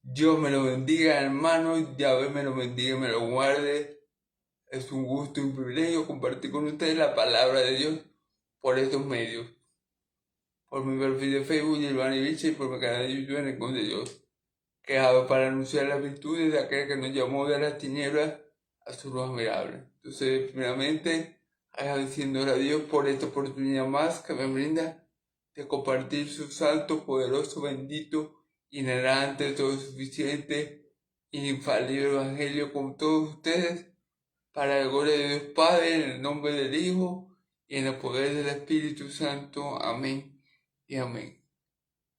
Dios me lo bendiga, hermano. Yahvé me lo bendiga y me lo guarde. Es un gusto y un privilegio compartir con ustedes la palabra de Dios por estos medios. Por mi perfil de Facebook, Giovanni Viche, y por mi canal de YouTube, en el Con de Dios, que hago para anunciar las virtudes de aquel que nos llamó de las tinieblas a su luz admirable. Entonces, primeramente, agradeciéndole a Dios por esta oportunidad más que me brinda de compartir su santo, poderoso, bendito, inerrante, todo suficiente, infalible evangelio con todos ustedes, para la gloria de Dios Padre, en el nombre del Hijo y en el poder del Espíritu Santo. Amén y amén.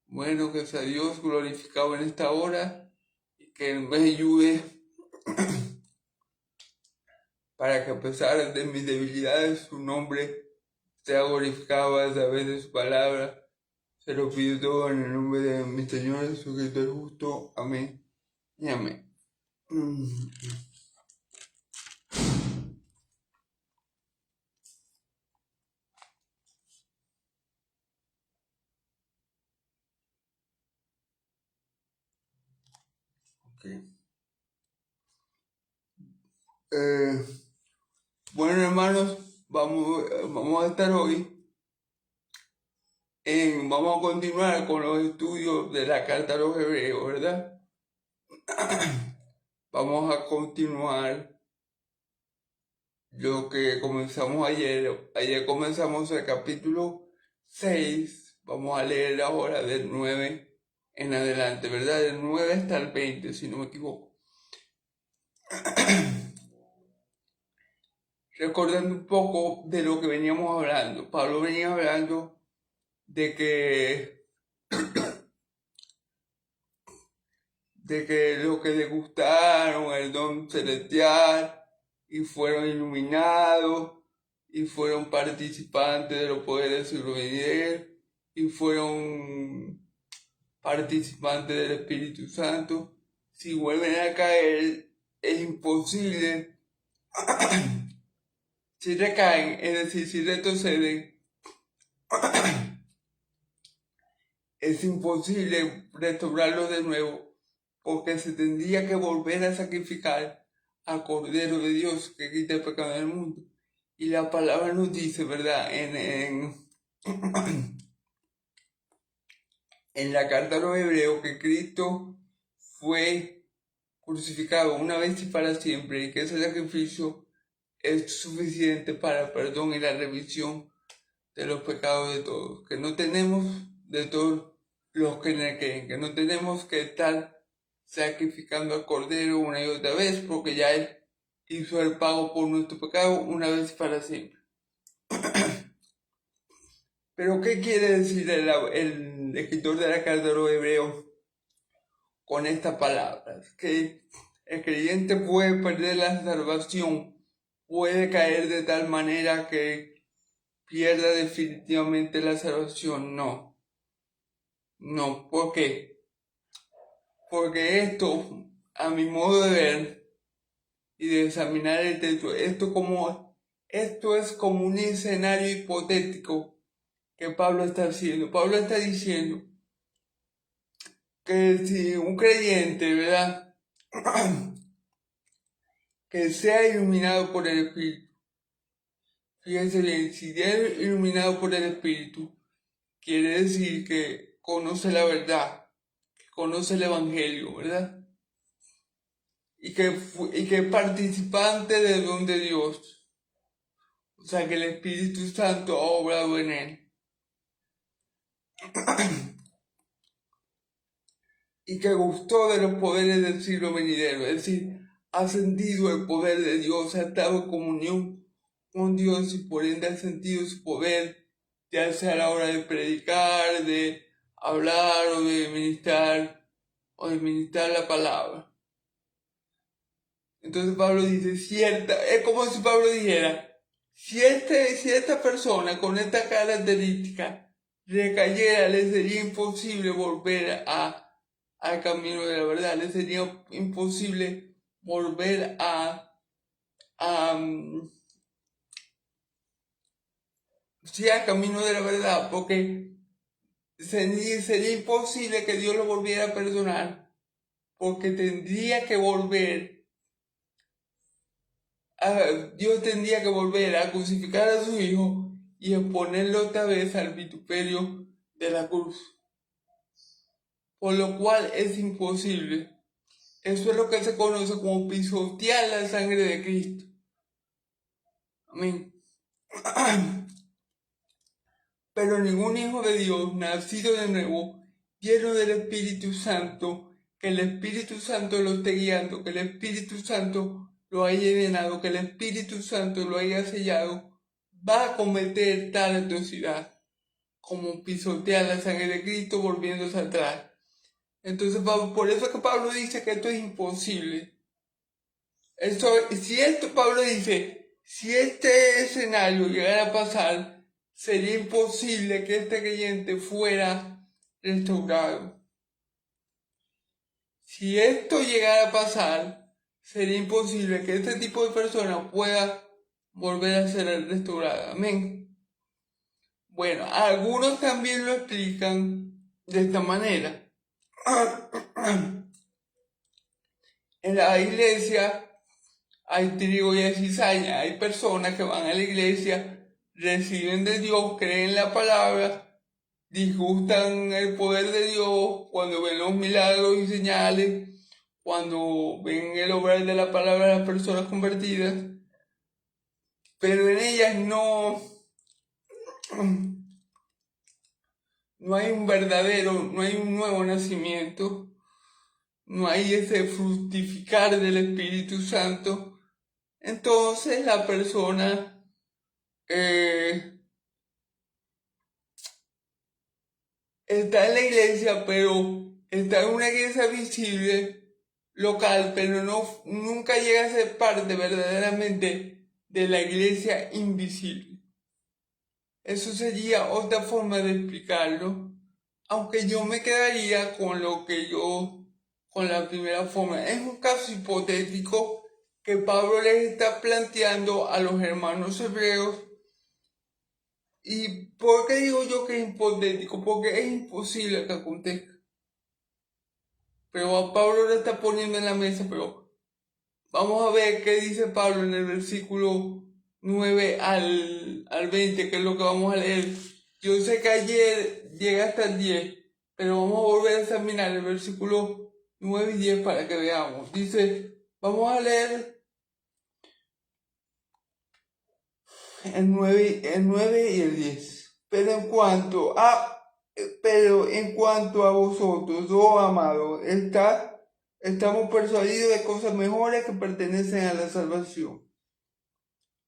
Bueno, que sea Dios glorificado en esta hora y que me ayude para que a pesar de mis debilidades su nombre sea glorificado a través de su palabra. Se lo pido todo en el nombre de mi Señor Jesucristo el justo. Amén y amén. Okay. Bueno, hermanos, vamos a estar hoy vamos a continuar con los estudios de la carta a los hebreos, ¿verdad? Vamos a continuar lo que comenzamos ayer. Ayer comenzamos el capítulo 6. Vamos a leer ahora del 9 en adelante, ¿verdad? Del 9 hasta el 20, si no me equivoco. Recordando un poco de lo que veníamos hablando. Pablo venía hablando de que lo que le gustaron el don celestial y fueron iluminados y fueron participantes de los poderes del venidero y fueron participantes del Espíritu Santo. Si vuelven a caer, es imposible. Si recaen, es decir, si retroceden, es imposible restaurarlo de nuevo, porque se tendría que volver a sacrificar al Cordero de Dios que quita el pecado del mundo. Y la palabra nos dice, ¿verdad? En la carta a los hebreos que Cristo fue crucificado una vez y para siempre, y que ese sacrificio es suficiente para el perdón y la remisión de los pecados de todos, que no tenemos, de todos los que creen, que no tenemos que estar sacrificando al Cordero una y otra vez, porque ya Él hizo el pago por nuestro pecado una vez y para siempre. Pero ¿qué quiere decir el escritor de la carta de los hebreos con estas palabras? Que el creyente puede perder la salvación, puede caer de tal manera que pierda definitivamente la salvación. No, ¿por qué? Porque esto, a mi modo de ver y de examinar el texto, esto es como un escenario hipotético que Pablo está haciendo. Pablo está diciendo que si un creyente, ¿verdad? Que sea iluminado por el Espíritu. Fíjense bien, si es iluminado por el Espíritu, quiere decir que conoce la verdad, que conoce el Evangelio, ¿verdad? Y que es participante del don de Dios. O sea, que el Espíritu Santo ha obrado en él. Y que gustó de los poderes del siglo venidero. Es decir, ha sentido el poder de Dios, ha estado en comunión con Dios y por ende ha sentido su poder, ya sea a la hora de predicar, de hablar o de ministrar la palabra. Entonces Pablo dice, es como si Pablo dijera, si esta persona con esta característica recayera, le sería imposible volver al camino de la verdad, le sería imposible volver sí, al camino de la verdad, porque sería imposible que Dios lo volviera a perdonar, porque Dios tendría que volver a crucificar a su Hijo y exponerlo otra vez al vituperio de la cruz. Por lo cual es imposible. Eso es lo que se conoce como pisotear la sangre de Cristo. Amén. Pero ningún hijo de Dios, nacido de nuevo, lleno del Espíritu Santo, que el Espíritu Santo lo esté guiando, que el Espíritu Santo lo haya llenado, que el Espíritu Santo lo haya sellado, va a cometer tal atrocidad como pisotear la sangre de Cristo volviéndose atrás. Entonces, por eso es que Pablo dice que esto es imposible. Pablo dice, si este escenario llegara a pasar, sería imposible que este creyente fuera restaurado. Si esto llegara a pasar, sería imposible que este tipo de persona pueda volver a ser restaurada. Amén. Bueno, algunos también lo explican de esta manera. En la iglesia hay trigo y hay cizaña. Hay personas que van a la iglesia, reciben de Dios, creen la palabra, disgustan el poder de Dios cuando ven los milagros y señales, cuando ven el obrar de la palabra de las personas convertidas, pero en ellas no hay no hay un nuevo nacimiento, no hay ese fructificar del Espíritu Santo. Entonces la persona está en la iglesia, pero está en una iglesia visible, local, pero nunca llega a ser parte verdaderamente de la iglesia invisible. Eso sería otra forma de explicarlo, aunque yo me quedaría con con la primera forma. Es un caso hipotético que Pablo les está planteando a los hermanos hebreos. ¿Y por qué digo yo que es hipotético? Porque es imposible que acontezca. Pero a Pablo lo está poniendo en la mesa, pero vamos a ver qué dice Pablo en el versículo 9 al 20, que es lo que vamos a leer. Yo sé que ayer llega hasta el 10, pero vamos a volver a examinar el versículo 9 y 10 para que veamos. Dice, vamos a leer el 9 y el 10. Pero en cuanto a vosotros, oh amados, estamos persuadidos de cosas mejores que pertenecen a la salvación.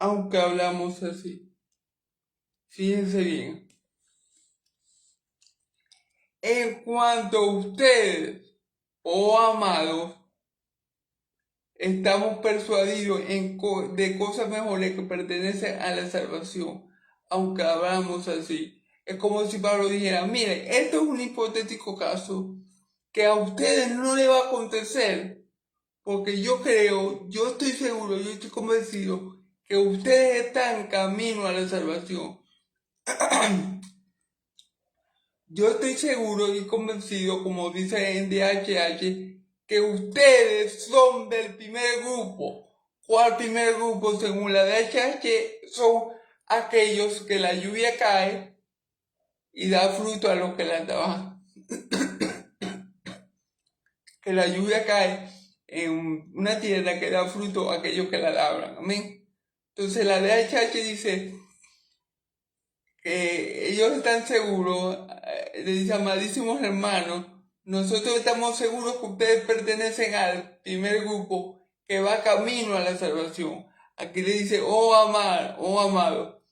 Aunque hablamos así. Fíjense bien. En cuanto a ustedes, oh amados, estamos persuadidos de cosas mejores que pertenecen a la salvación. Aunque hablamos así. Es como si Pablo dijera, miren, esto es un hipotético caso que a ustedes no le va a acontecer. Porque yo estoy seguro, yo estoy convencido que ustedes están en camino a la salvación. Yo estoy seguro y convencido, como dice en DHH, que ustedes son del primer grupo. ¿Cuál primer grupo? Según la DHH, son aquellos que la lluvia cae y da fruto a los que la trabajan. Que la lluvia cae en una tierra que da fruto a aquellos que la labran. Amén. Entonces la DHH dice que ellos están seguros, le dice, amadísimos hermanos, nosotros estamos seguros que ustedes pertenecen al primer grupo que va camino a la salvación. Aquí le dice, oh amado,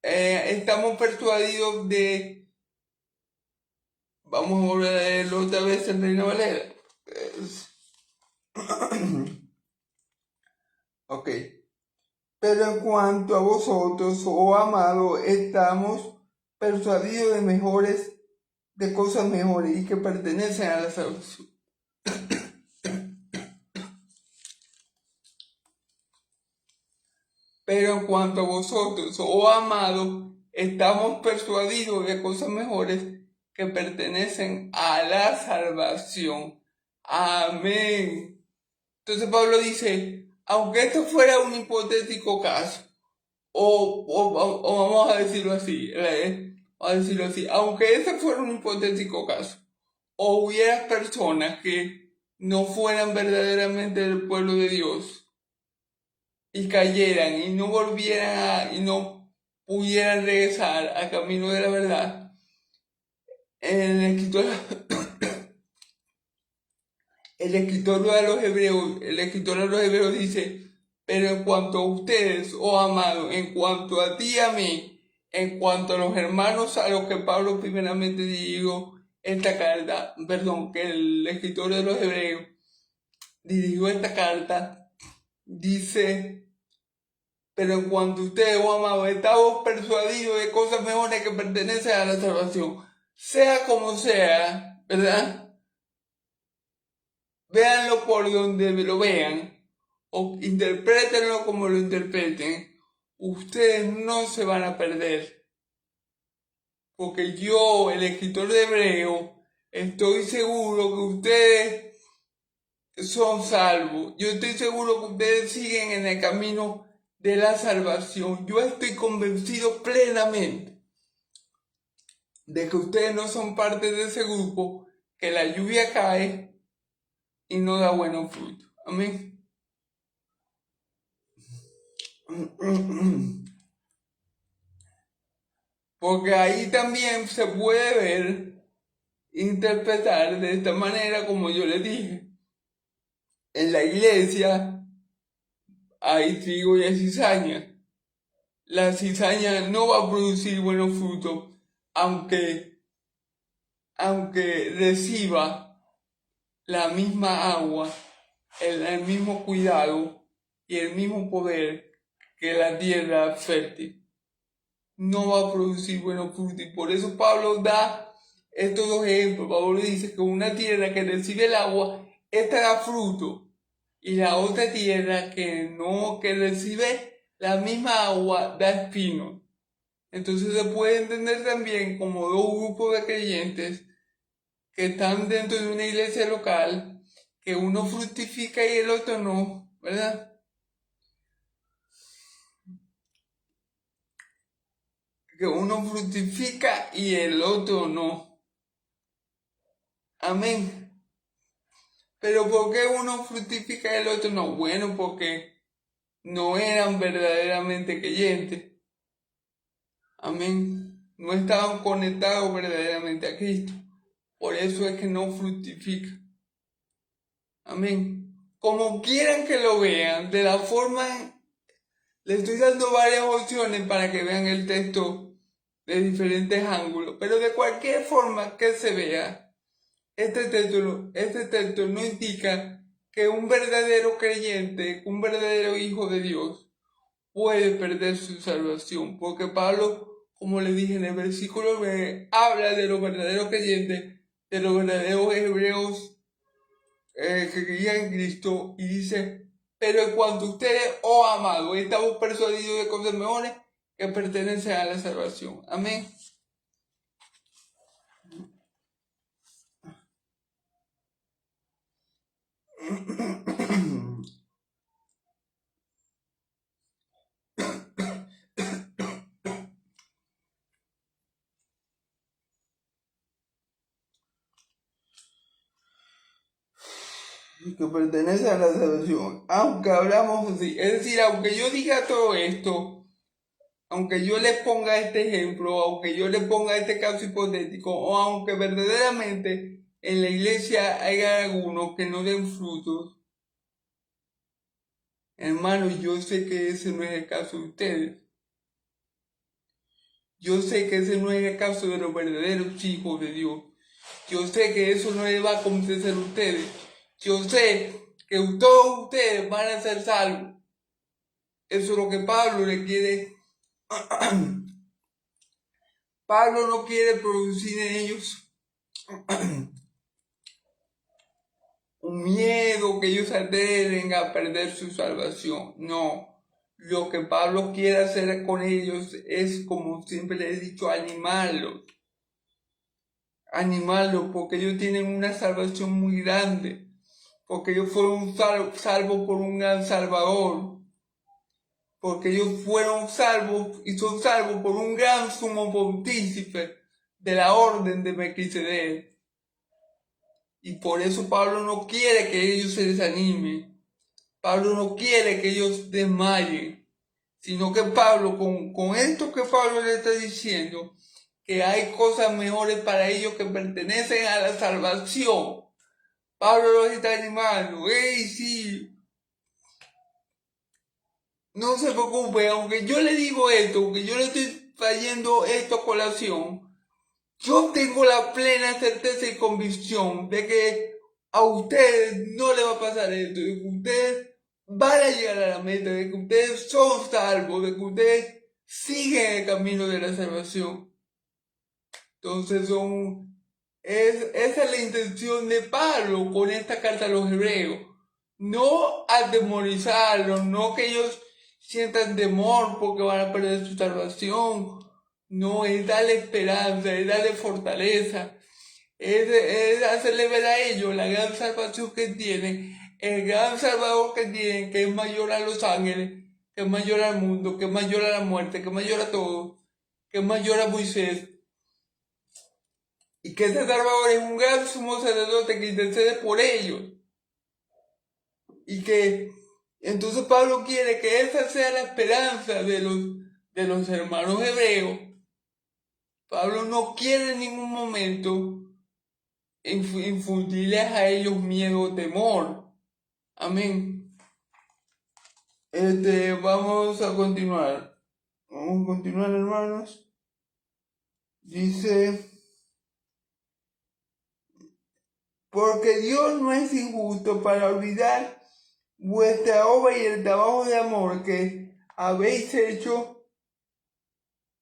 estamos persuadidos vamos a volver a leerlo otra vez en Reina Valera. Ok. Pero en cuanto a vosotros, oh amados, estamos persuadidos de cosas mejores y que pertenecen a la salvación. Pero en cuanto a vosotros, oh amados, estamos persuadidos de cosas mejores que pertenecen a la salvación. Amén. Entonces Pablo dice, aunque esto fuera un hipotético caso, o vamos a decirlo así, aunque ese fuera un hipotético caso, o hubiera personas que no fueran verdaderamente del pueblo de Dios y cayeran y no volvieran y no pudieran regresar al camino de la verdad, el escritor, el escritor a los hebreos dice, pero en cuanto a ustedes, oh amados, en cuanto a ti y a mí, en cuanto a los hermanos a los que Pablo primeramente dirigió esta carta, perdón, que el escritor de los hebreos dirigió esta carta, dice, pero en cuanto a ustedes, oh amados, estamos persuadidos de cosas mejores que pertenecen a la salvación, sea como sea, ¿verdad? Véanlo por donde lo vean, o interprétenlo como lo interpreten, ustedes no se van a perder. Porque yo, el escritor de Hebreo, estoy seguro que ustedes son salvos. Yo estoy seguro que ustedes siguen en el camino de la salvación. Yo estoy convencido plenamente de que ustedes no son parte de ese grupo, que la lluvia cae y no da buenos frutos. Amén. Porque ahí también se puede ver, interpretar de esta manera, como yo les dije. En la iglesia hay trigo y hay cizaña. La cizaña no va a producir buenos frutos, aunque reciba la misma agua, el mismo cuidado y el mismo poder que la tierra fértil. No va a producir buenos frutos. Y por eso Pablo da estos dos ejemplos. Pablo dice que una tierra que recibe el agua, esta da fruto. Y la otra tierra que no, que recibe la misma agua, da espinos. Entonces se puede entender también como dos grupos de creyentes que están dentro de una iglesia local, que uno fructifica y el otro no, ¿verdad? Que uno fructifica y el otro no. Amén. Pero ¿por qué uno fructifica y el otro no? Bueno, porque no eran verdaderamente creyentes. Amén. No estaban conectados verdaderamente a Cristo. Por eso es que no fructifica. Amén. Como quieran que lo vean, de la forma, les estoy dando varias opciones para que vean el texto de diferentes ángulos. Pero de cualquier forma que se vea, este texto no indica que un verdadero creyente, un verdadero hijo de Dios, puede perder su salvación. Porque Pablo, como le dije en el versículo 9, habla de los verdaderos creyentes, de los verdaderos hebreos que creían en Cristo, y dice, pero en cuanto a ustedes, oh amados, estamos persuadidos de cosas mejores que pertenecen a la salvación. Amén. Que pertenece a la salvación, aunque hablamos así, es decir, aunque yo diga todo esto, aunque yo les ponga este ejemplo, aunque yo les ponga este caso hipotético, o aunque verdaderamente en la iglesia haya algunos que no den frutos, hermano, yo sé que ese no es el caso de ustedes. Yo sé que ese no es el caso de los verdaderos hijos de Dios. Yo sé que eso no les va a acontecer a ustedes. Yo sé que todos ustedes van a ser salvos. Eso es lo que Pablo le quiere. Pablo no quiere producir en ellos un miedo, que ellos atreven a perder su salvación. No. Lo que Pablo quiere hacer con ellos es, como siempre les he dicho, animarlos, porque ellos tienen una salvación muy grande. porque ellos fueron salvos por un gran Salvador, porque ellos fueron salvos y son salvos por un gran sumo pontífice de la orden de Melquisedec. Y por eso Pablo no quiere que ellos se desanimen, Pablo no quiere que ellos desmayen, sino que Pablo, con esto que Pablo le está diciendo, que hay cosas mejores para ellos que pertenecen a la salvación. Pablo los está animando. ¡Ey, sí! No se preocupe, aunque yo le digo esto, aunque yo le estoy trayendo esto a colación, yo tengo la plena certeza y convicción de que a ustedes no les va a pasar esto, de que ustedes van a llegar a la meta, de que ustedes son salvos, de que ustedes siguen el camino de la salvación. Entonces esa es la intención de Pablo con esta carta a los hebreos. No atemorizarlos, no que ellos sientan temor porque van a perder su salvación. No, es darle esperanza, es darle fortaleza, es hacerle ver a ellos la gran salvación que tienen, el gran Salvador que tienen, que es mayor a los ángeles, que es mayor al mundo, que es mayor a la muerte, que es mayor a todo, que es mayor a Moisés. Y que ese Salvador es un gran sumo sacerdote que intercede por ellos. Y que entonces Pablo quiere que esa sea la esperanza de los hermanos hebreos. Pablo no quiere en ningún momento infundirles a ellos miedo o temor. Amén. Vamos a continuar. Vamos a continuar, hermanos. Dice, porque Dios no es injusto para olvidar vuestra obra y el trabajo de amor que habéis hecho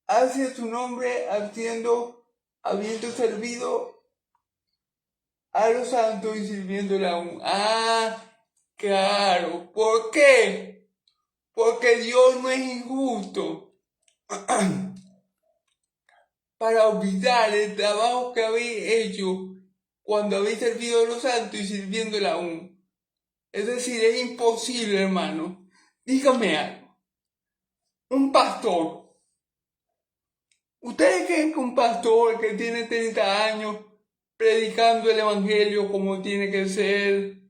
hacia su nombre, habiendo servido a los santos y sirviéndole aún. Claro. ¿Por qué? Porque Dios no es injusto para olvidar el trabajo que habéis hecho cuando habéis servido a los santos y sirviéndole aún. Es decir, es imposible, hermano. Dígame algo. Un pastor. ¿Ustedes creen que un pastor que tiene 30 años predicando el evangelio como tiene que ser,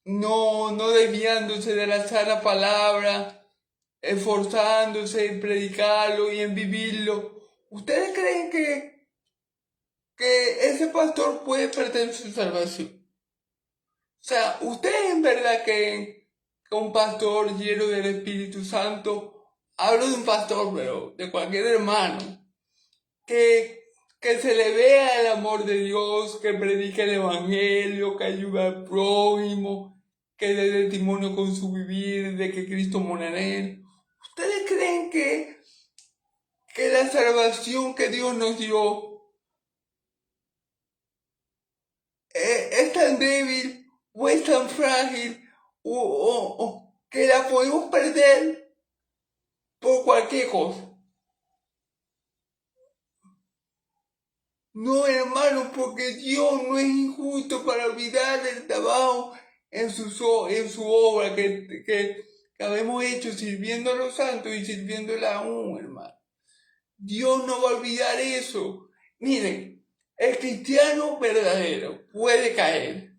no desviándose de la sana palabra, esforzándose en predicarlo y en vivirlo, ¿ustedes creen que ese pastor puede perder su salvación? O sea, ¿ustedes en verdad creen que un pastor lleno del Espíritu Santo, hablo de un pastor, pero de cualquier hermano, que se le vea el amor de Dios, que predique el evangelio, que ayuda al prójimo, que dé testimonio con su vivir de que Cristo mora en él? ¿Ustedes creen que la salvación que Dios nos dio es tan débil o es tan frágil o que la podemos perder por cualquier cosa? No, hermano, porque Dios no es injusto para olvidar el trabajo en su obra que habemos hecho sirviendo a los santos y sirviéndole aún, hermano. Dios no va a olvidar eso. Miren, el cristiano verdadero puede caer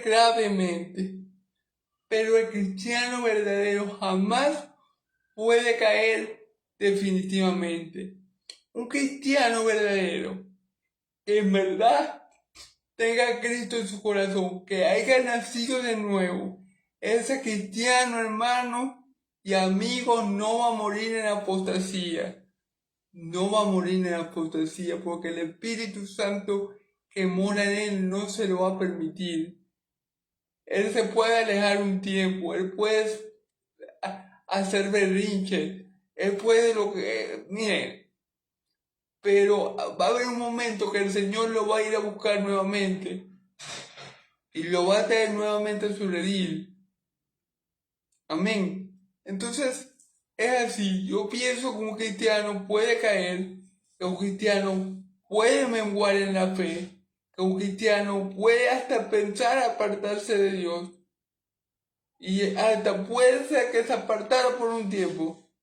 gravemente, pero el cristiano verdadero jamás puede caer definitivamente. Un cristiano verdadero que en verdad tenga a Cristo en su corazón, que haya nacido de nuevo, ese cristiano, hermano y amigo, no va a morir en apostasía. No va a morir en apostasía porque el Espíritu Santo que mora en él no se lo va a permitir. Él se puede alejar un tiempo, él puede hacer berrinche, él puede miren, pero va a haber un momento que el Señor lo va a ir a buscar nuevamente y lo va a traer nuevamente a su redil. Amén. Entonces, es así. Yo pienso que un cristiano puede caer, que un cristiano puede menguar en la fe, que un cristiano puede hasta pensar apartarse de Dios. Y hasta puede ser que se apartara por un tiempo,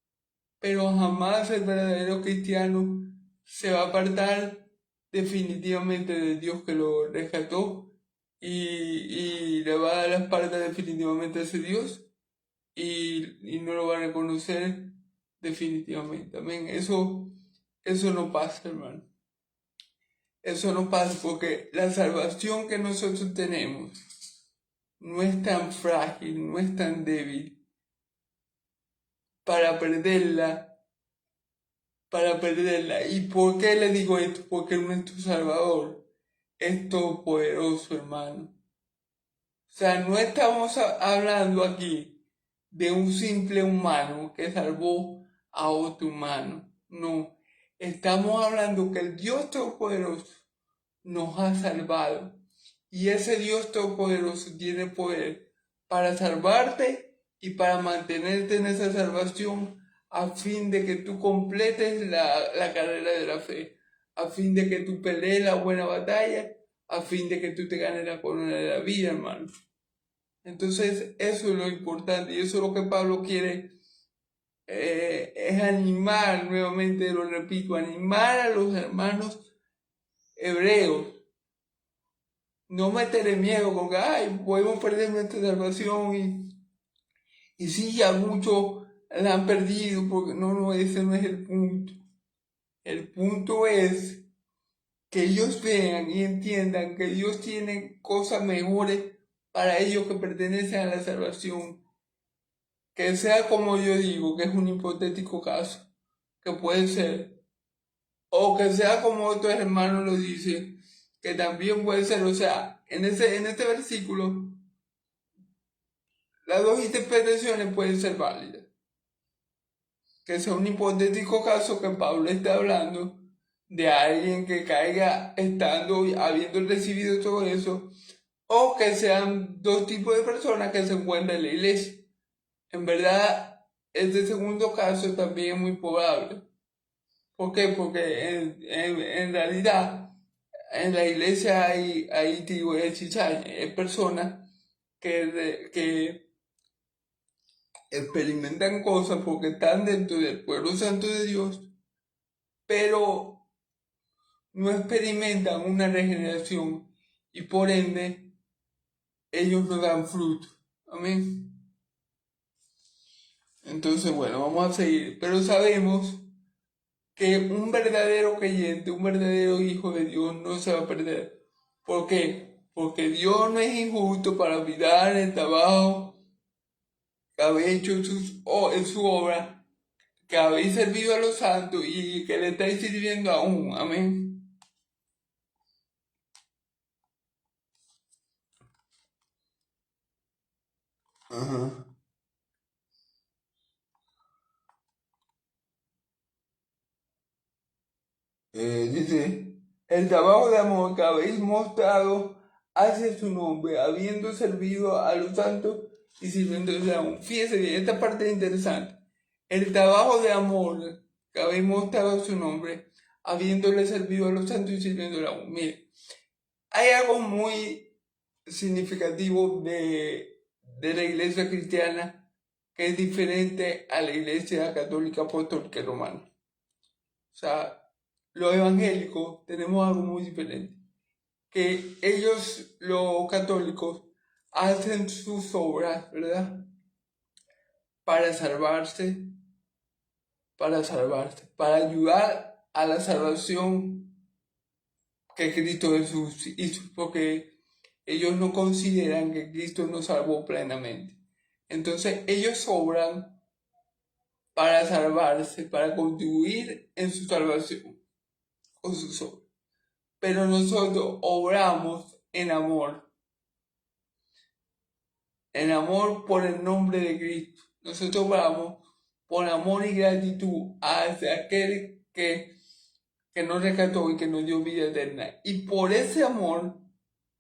pero jamás el verdadero cristiano se va a apartar definitivamente del Dios que lo rescató y le va a dar la espalda definitivamente a ese Dios y no lo va a reconocer definitivamente. Amén. Eso no pasa, hermano. Eso no pasa porque la salvación que nosotros tenemos no es tan frágil, no es tan débil para perderla. ¿Y por qué le digo esto? Porque nuestro Salvador es todopoderoso, hermano. O sea, no estamos hablando aquí de un simple humano que salvó a otro humano. No, estamos hablando que el Dios Todopoderoso nos ha salvado. Y ese Dios Todopoderoso tiene poder para salvarte y para mantenerte en esa salvación a fin de que tú completes la carrera de la fe, a fin de que tú pelees la buena batalla, a fin de que tú te ganes la corona de la vida, hermano. Entonces, eso es lo importante y eso es lo que Pablo quiere, es animar, nuevamente lo repito, animar a los hermanos hebreos. No meterle miedo con que, ay, podemos perder nuestra salvación y sí, ya muchos la han perdido, porque no, ese no es el punto. El punto es que ellos vean y entiendan que Dios tiene cosas mejores para ellos que pertenecen a la salvación. Que sea como yo digo, que es un hipotético caso, que puede ser. O que sea como otro hermano lo dice, que también puede ser. O sea, en este versículo, las dos interpretaciones pueden ser válidas. Que sea un hipotético caso que Pablo está hablando de alguien que caiga habiendo recibido todo eso, o que sean dos tipos de personas que se encuentran en la iglesia. En verdad, este segundo caso también es muy probable. ¿Por qué? Porque en realidad en la iglesia hay tribu de cizaña, hay personas que experimentan cosas porque están dentro del pueblo santo de Dios, pero no experimentan una regeneración y por ende ellos no dan fruto. Amén. Entonces, bueno, vamos a seguir, pero sabemos que un verdadero creyente, un verdadero hijo de Dios no se va a perder. ¿Por qué? Porque Dios no es injusto para olvidar el trabajo que habéis hecho en su obra, que habéis servido a los santos y que le estáis sirviendo aún. Amén. Ajá. Dice, el trabajo de amor que habéis mostrado hacia su nombre, habiendo servido a los santos y sirviéndose aún. Fíjese bien, esta parte es interesante. El trabajo de amor que habéis mostrado a su nombre, habiéndole servido a los santos y sirviéndole aún. Mire, hay algo muy significativo de la iglesia cristiana que es diferente a la iglesia católica apostólica romana. O sea, los evangélicos tenemos algo muy diferente, que ellos, los católicos, hacen sus obras, ¿verdad? Para salvarse, para ayudar a la salvación que Cristo Jesús hizo, porque ellos no consideran que Cristo nos salvó plenamente. Entonces ellos obran para salvarse, para contribuir en su salvación con sus obras. Pero nosotros obramos en amor por el nombre de Cristo. Nosotros obramos por amor y gratitud hacia aquel que nos rescató y que nos dio vida eterna. Y por ese amor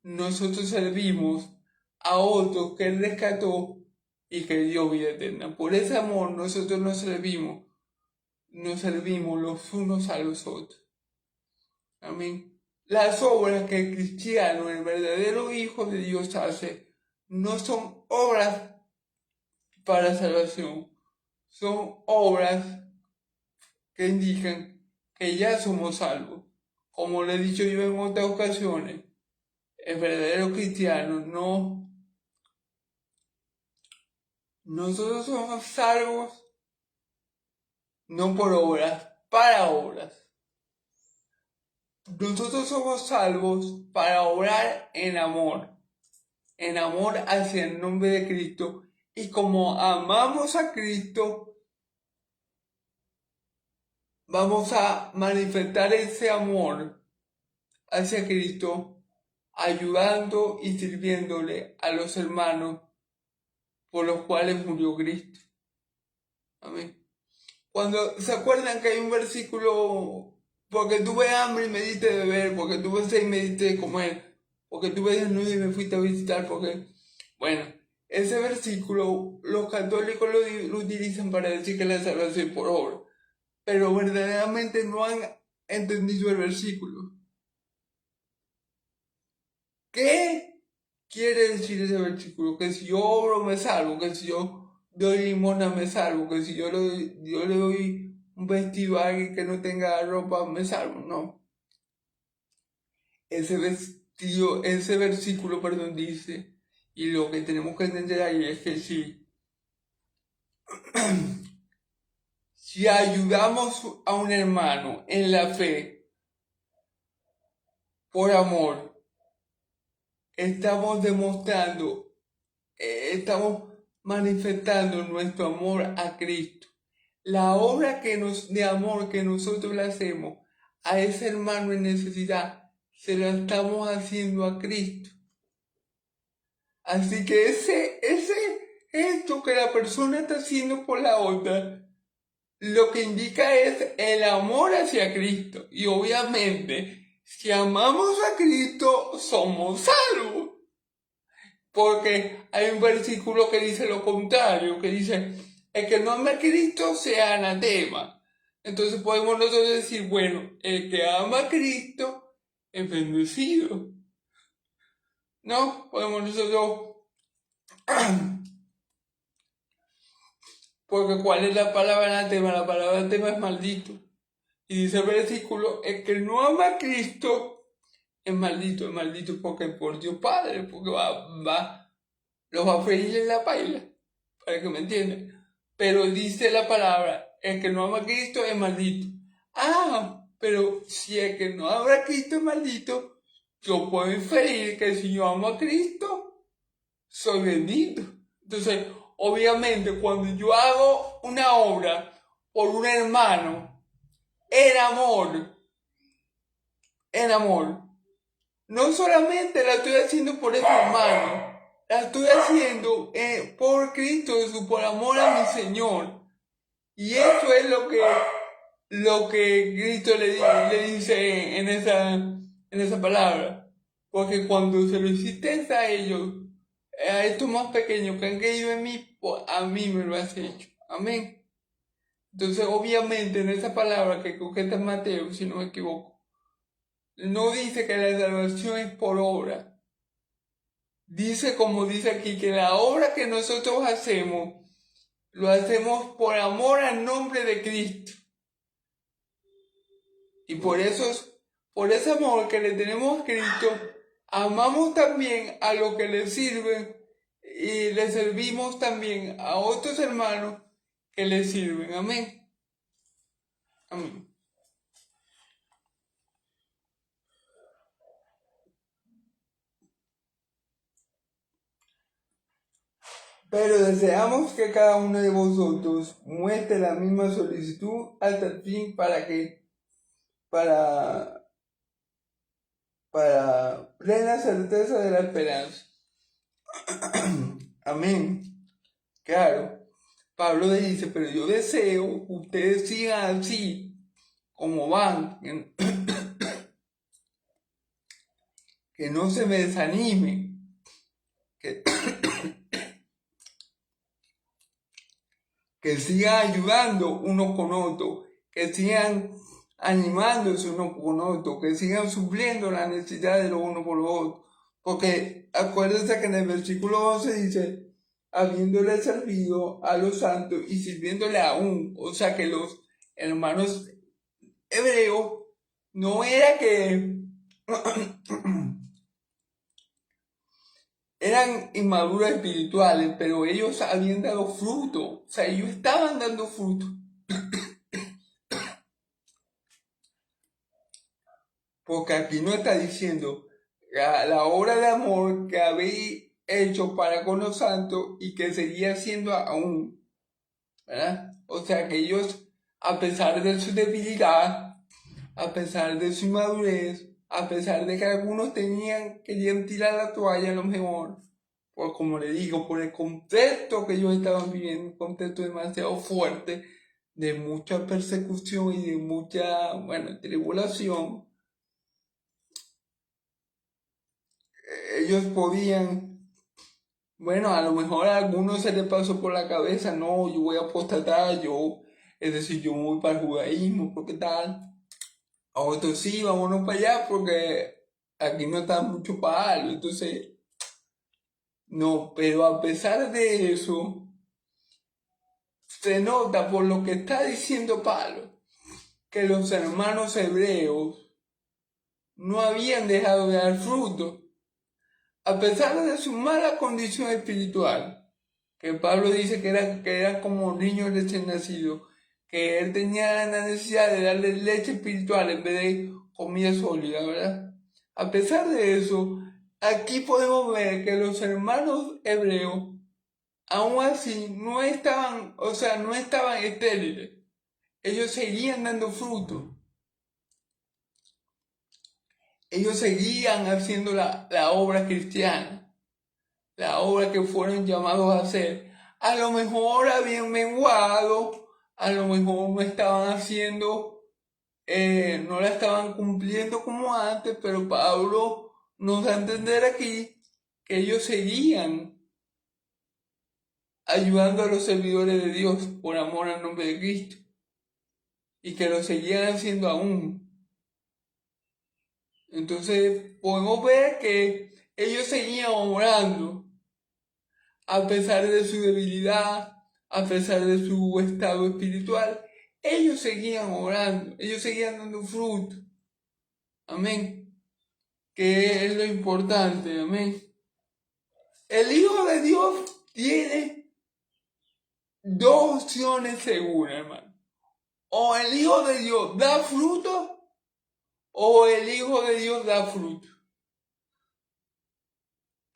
nosotros servimos a otros que Él rescató y que dio vida eterna. Por ese amor nosotros nos servimos los unos a los otros. Amén. las obras que el cristiano, el verdadero Hijo de Dios hace, no son obras para salvación, son obras que indican que ya somos salvos. Como le he dicho yo en otras ocasiones, el verdadero cristiano nosotros somos salvos no por obras, para obras. Nosotros somos salvos para obrar en amor hacia el nombre de Cristo. Y como amamos a Cristo, vamos a manifestar ese amor hacia Cristo, ayudando y sirviéndole a los hermanos por los cuales murió Cristo. Amén. Cuando se acuerdan que hay un versículo, porque tuve hambre y me diste de beber, porque tuve sed y me diste de comer, porque tuve desnudo y me fuiste a visitar, porque, bueno, ese versículo los católicos lo utilizan para decir que la salvación es por obra, pero verdaderamente no han entendido el versículo. ¿Qué quiere decir ese versículo? Que si yo obro me salvo, que si yo doy limosna me salvo, que si yo le doy un vestido a alguien que no tenga ropa me salvo, no. Ese versículo, perdón, dice, y lo que tenemos que entender ahí es que si ayudamos a un hermano en la fe, por amor, estamos demostrando, estamos manifestando nuestro amor a Cristo. La obra de amor que nosotros le hacemos a ese hermano en necesidad, se la estamos haciendo a Cristo. Así que esto que la persona está haciendo por la otra, lo que indica es el amor hacia Cristo. Y obviamente, si amamos a Cristo, somos salvos. Porque hay un versículo que dice lo contrario, que dice, el que no ama a Cristo sea anatema. Entonces podemos nosotros decir, bueno, el que ama a Cristo es bendecido. ¿No? Podemos nosotros... Porque ¿cuál es la palabra anatema? La palabra anatema es maldito. Y dice el versículo, el que no ama a Cristo es maldito porque por Dios Padre, porque lo va a freír en la paila, para que me entiendan. Pero dice la palabra, el que no ama a Cristo es maldito. Ah, pero si el que no ama a Cristo es maldito, yo puedo inferir que si yo amo a Cristo, soy bendito. Entonces, obviamente, cuando yo hago una obra por un hermano, en amor, no solamente la estoy haciendo por ese hermano, la estoy haciendo por Cristo Jesús, por amor a mi Señor. Y eso es lo que Cristo le dice en esa palabra. Porque cuando se lo hiciste a ellos, a estos más pequeños que han creído en mí, pues a mí me lo has hecho. Amén. Entonces, obviamente, en esa palabra que creo que está en Mateo, si no me equivoco, no dice que la salvación es por obra. Dice, como dice aquí, que la obra que nosotros hacemos, lo hacemos por amor al nombre de Cristo. Y por ese amor que le tenemos a Cristo, amamos también a los que le sirven y le servimos también a otros hermanos que le sirven. Amén. Amén. Pero deseamos que cada uno de vosotros muestre la misma solicitud hasta el fin para plena certeza de la esperanza. Amén. Claro. Pablo dice, pero yo deseo que ustedes sigan así como van, que no se me desanimen, que sigan ayudando uno con otro, que sigan animándose uno con otro, que sigan supliendo la necesidad de lo uno por lo otro. Porque acuérdense que en el versículo 11 dice, habiéndole servido a los santos y sirviéndole aún, o sea que los hermanos hebreos no era que eran inmaduros espirituales, pero ellos habían dado fruto, o sea, ellos estaban dando fruto. Porque aquí no está diciendo la obra de amor que habéis hecho para con los santos y que seguía haciendo aún, ¿verdad? O sea que ellos, a pesar de su debilidad, a pesar de su inmadurez, a pesar de que algunos querían tirar la toalla a lo mejor, por como le digo, por el contexto que ellos estaban viviendo, un contexto demasiado fuerte, de mucha persecución y de mucha, bueno, tribulación, ellos podían, bueno, a lo mejor a algunos se les pasó por la cabeza, no, yo voy a apostatar, es decir, yo voy para el judaísmo, porque tal. A otros sí, vámonos para allá, porque aquí no está mucho para algo, entonces, no, pero a pesar de eso, se nota por lo que está diciendo Pablo, que los hermanos hebreos no habían dejado de dar fruto, a pesar de su mala condición espiritual, que Pablo dice que eran como niños recién nacidos, que él tenía la necesidad de darle leche espiritual en vez de comida sólida, ¿verdad? A pesar de eso, aquí podemos ver que los hermanos hebreos, aún así, no estaban, o sea, no estaban estériles. Ellos seguían dando fruto. Ellos seguían haciendo la obra cristiana, la obra que fueron llamados a hacer. A lo mejor habían menguado, a lo mejor no estaban haciendo, no la estaban cumpliendo como antes, pero Pablo nos da a entender aquí que ellos seguían ayudando a los servidores de Dios por amor al nombre de Cristo y que lo seguían haciendo aún. Entonces podemos ver que ellos seguían orando a pesar de su debilidad, a pesar de su estado espiritual. Ellos seguían orando, ellos seguían dando fruto. Amén. Que es lo importante, amén. El Hijo de Dios tiene dos opciones seguras, hermano. O el Hijo de Dios da fruto, o el Hijo de Dios da fruto.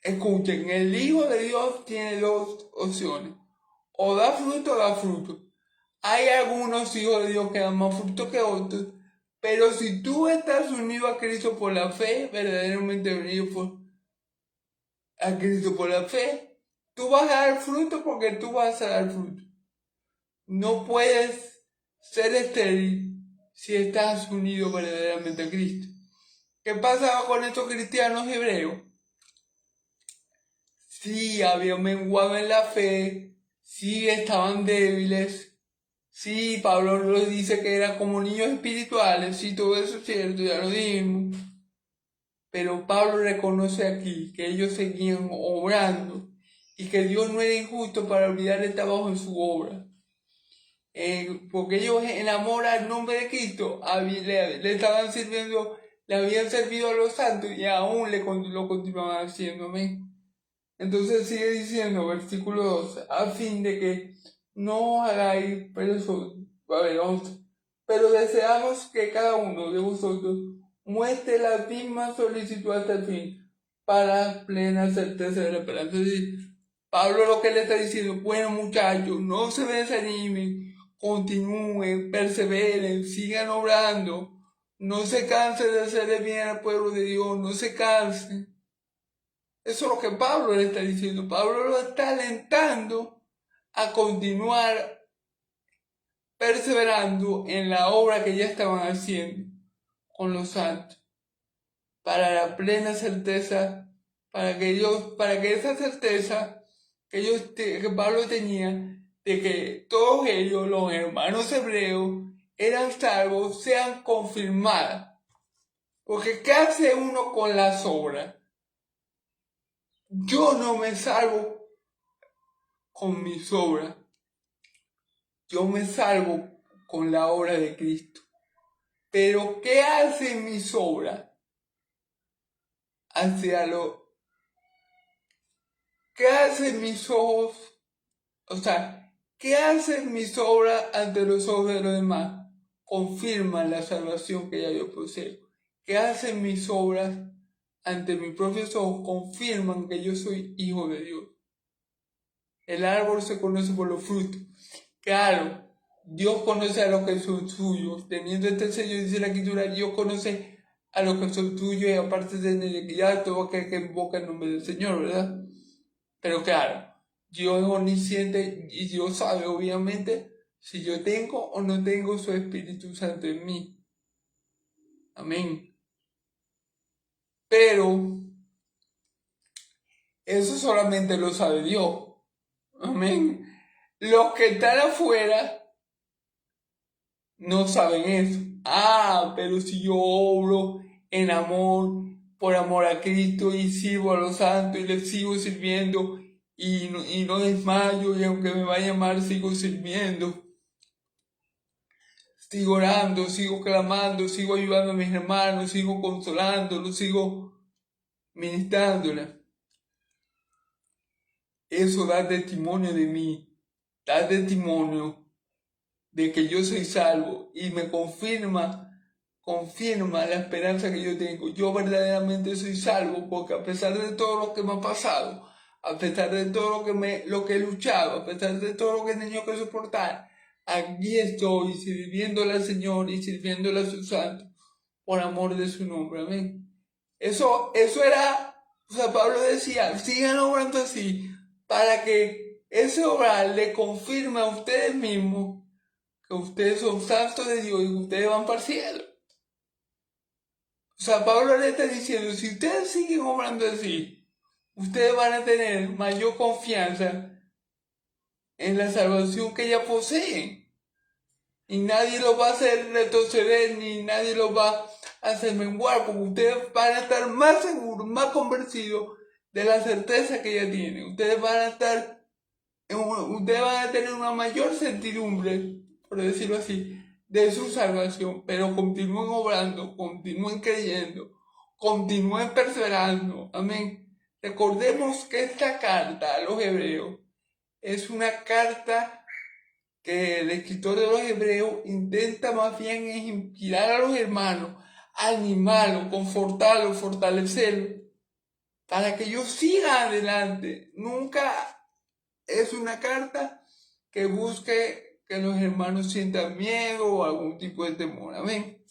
Escuchen, el Hijo de Dios tiene dos opciones. O da fruto o da fruto. Hay algunos hijos de Dios que dan más fruto que otros, pero si tú estás unido a Cristo por la fe, verdaderamente unido a Cristo por la fe, tú vas a dar fruto porque tú vas a dar fruto. No puedes ser estéril si estás unido verdaderamente a Cristo. ¿Qué pasaba con estos cristianos hebreos? Sí, habían menguado en la fe, sí estaban débiles, sí, Pablo nos dice que eran como niños espirituales, sí, todo eso es cierto, ya lo dijimos. Pero Pablo reconoce aquí que ellos seguían obrando y que Dios no era injusto para olvidar el trabajo en su obra. Porque ellos en amor al nombre de Cristo le estaban sirviendo, le habían servido a los santos y aún lo continuaban haciendo. Amén. Entonces sigue diciendo, versículo 2, a fin de que no os hagáis pero deseamos que cada uno de vosotros muestre la misma solicitud hasta el fin, para plena certeza de la esperanza. Pablo lo que le está diciendo, bueno muchachos, no se desanimen, continúen, perseveren, sigan obrando, no se cansen de hacerle bien al pueblo de Dios, no se cansen. Eso es lo que Pablo le está diciendo. Pablo lo está alentando a continuar perseverando en la obra que ya estaban haciendo con los santos, para la plena certeza, para que esa certeza que Pablo tenía de que todos ellos, los hermanos hebreos, eran salvos sean confirmadas. Porque ¿qué hace uno con las obras? Yo no me salvo con mis obras. Yo me salvo con la obra de Cristo. Pero ¿qué hacen mis obras? ¿Qué hacen mis ojos? O sea, ¿qué hacen mis obras ante los ojos de los demás? Confirman la salvación que ya yo poseo. ¿Qué hacen mis obras ante mis propios ojos? Confirman que yo soy hijo de Dios. El árbol se conoce por los frutos. Claro, Dios conoce a los que son suyos. Teniendo este sello, dice la Escritura, Dios conoce a los que son suyos y aparte de iniquidad todo aquel que invoca el nombre del Señor, ¿verdad? Pero claro, Dios es omnisciente y Dios sabe, obviamente, si yo tengo o no tengo su Espíritu Santo en mí. Amén. Pero eso solamente lo sabe Dios. Amén. Los que están afuera no saben eso. Pero si yo obro en amor, por amor a Cristo y sirvo a los santos y les sigo sirviendo y no desmayo y aunque me vaya mal sigo sirviendo. Sigo orando, sigo clamando, sigo ayudando a mis hermanos, sigo consolándolos, sigo ministrándoles. Eso da testimonio de mí, da testimonio de que yo soy salvo y me confirma la esperanza que yo tengo. Yo verdaderamente soy salvo porque a pesar de todo lo que me ha pasado, a pesar de todo lo que he luchado, a pesar de todo lo que he tenido que soportar, aquí estoy sirviéndole al Señor y sirviéndole a sus santos por amor de su nombre. Amén. Eso era, o sea, Pablo decía, sigan obrando así para que ese obrar le confirme a ustedes mismos que ustedes son santos de Dios y que ustedes van para el cielo. O sea, Pablo le está diciendo, si ustedes siguen obrando así, ustedes van a tener mayor confianza en la salvación que ya poseen. Y nadie los va a hacer retroceder, ni nadie los va a hacer menguar, porque ustedes van a estar más seguros, más convencidos de la certeza que ya tienen. Ustedes van a tener una mayor certidumbre, por decirlo así, de su salvación, pero continúen obrando, continúen creyendo, continúen perseverando. Amén. Recordemos que esta carta a los hebreos es una carta que el escritor de los hebreos intenta más bien es inspirar a los hermanos, animarlos, confortarlos, fortalecerlos, para que ellos sigan adelante. Nunca es una carta que busque que los hermanos sientan miedo o algún tipo de temor. Amén.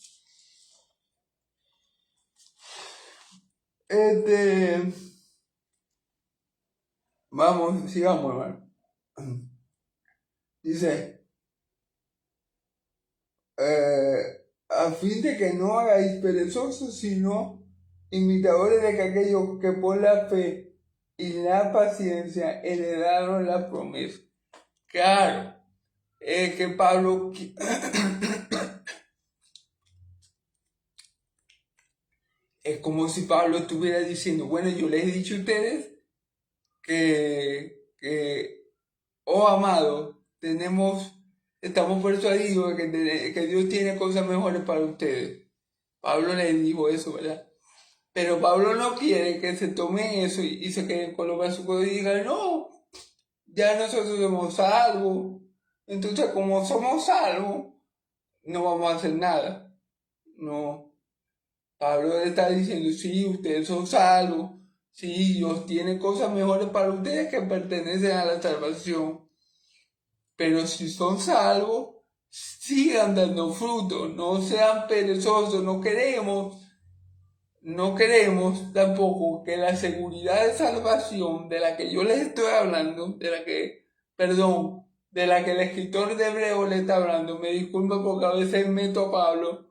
Vamos, sigamos, hermano. Dice, a fin de que no hagáis perezosos, sino imitadores de aquellos que por la fe y la paciencia heredaron la promesa. Claro, que Pablo es como si Pablo estuviera diciendo, bueno, yo les he dicho a ustedes oh amados, estamos persuadidos de que Dios tiene cosas mejores para ustedes. Pablo les dijo eso, ¿verdad? Pero Pablo no quiere que se tomen eso y se queden con los brazos y digan, no, ya nosotros somos salvos. Entonces, como somos salvos, no vamos a hacer nada. No. Pablo le está diciendo, sí, ustedes son salvos. Sí, Dios tiene cosas mejores para ustedes que pertenecen a la salvación. Pero si son salvos, sigan dando fruto, no sean perezosos, no queremos tampoco que la seguridad de salvación de la que yo les estoy hablando, de la que el escritor de Hebreo le está hablando, me disculpa porque a veces meto a Pablo,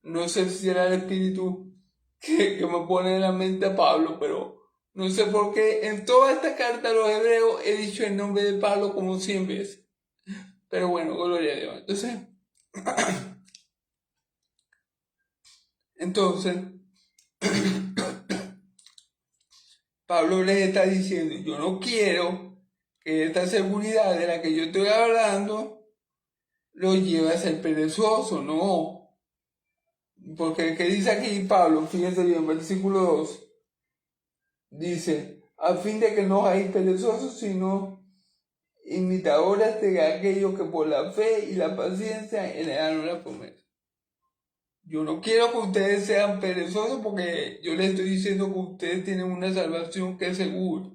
no sé si era el espíritu que me pone en la mente a Pablo, pero no sé por qué en toda esta carta a los hebreos he dicho el nombre de Pablo como 100 veces. Pero bueno, gloria a Dios. Entonces, Entonces, Pablo les está diciendo, yo no quiero que esta seguridad de la que yo estoy hablando lo lleve a ser perezoso, no. Porque, ¿qué dice aquí Pablo? Fíjense bien, versículo 2. Dice, a fin de que no hay perezosos, sino imitadores de aquellos que por la fe y la paciencia heredaron la promesa. Yo no quiero que ustedes sean perezosos porque yo les estoy diciendo que ustedes tienen una salvación que es segura.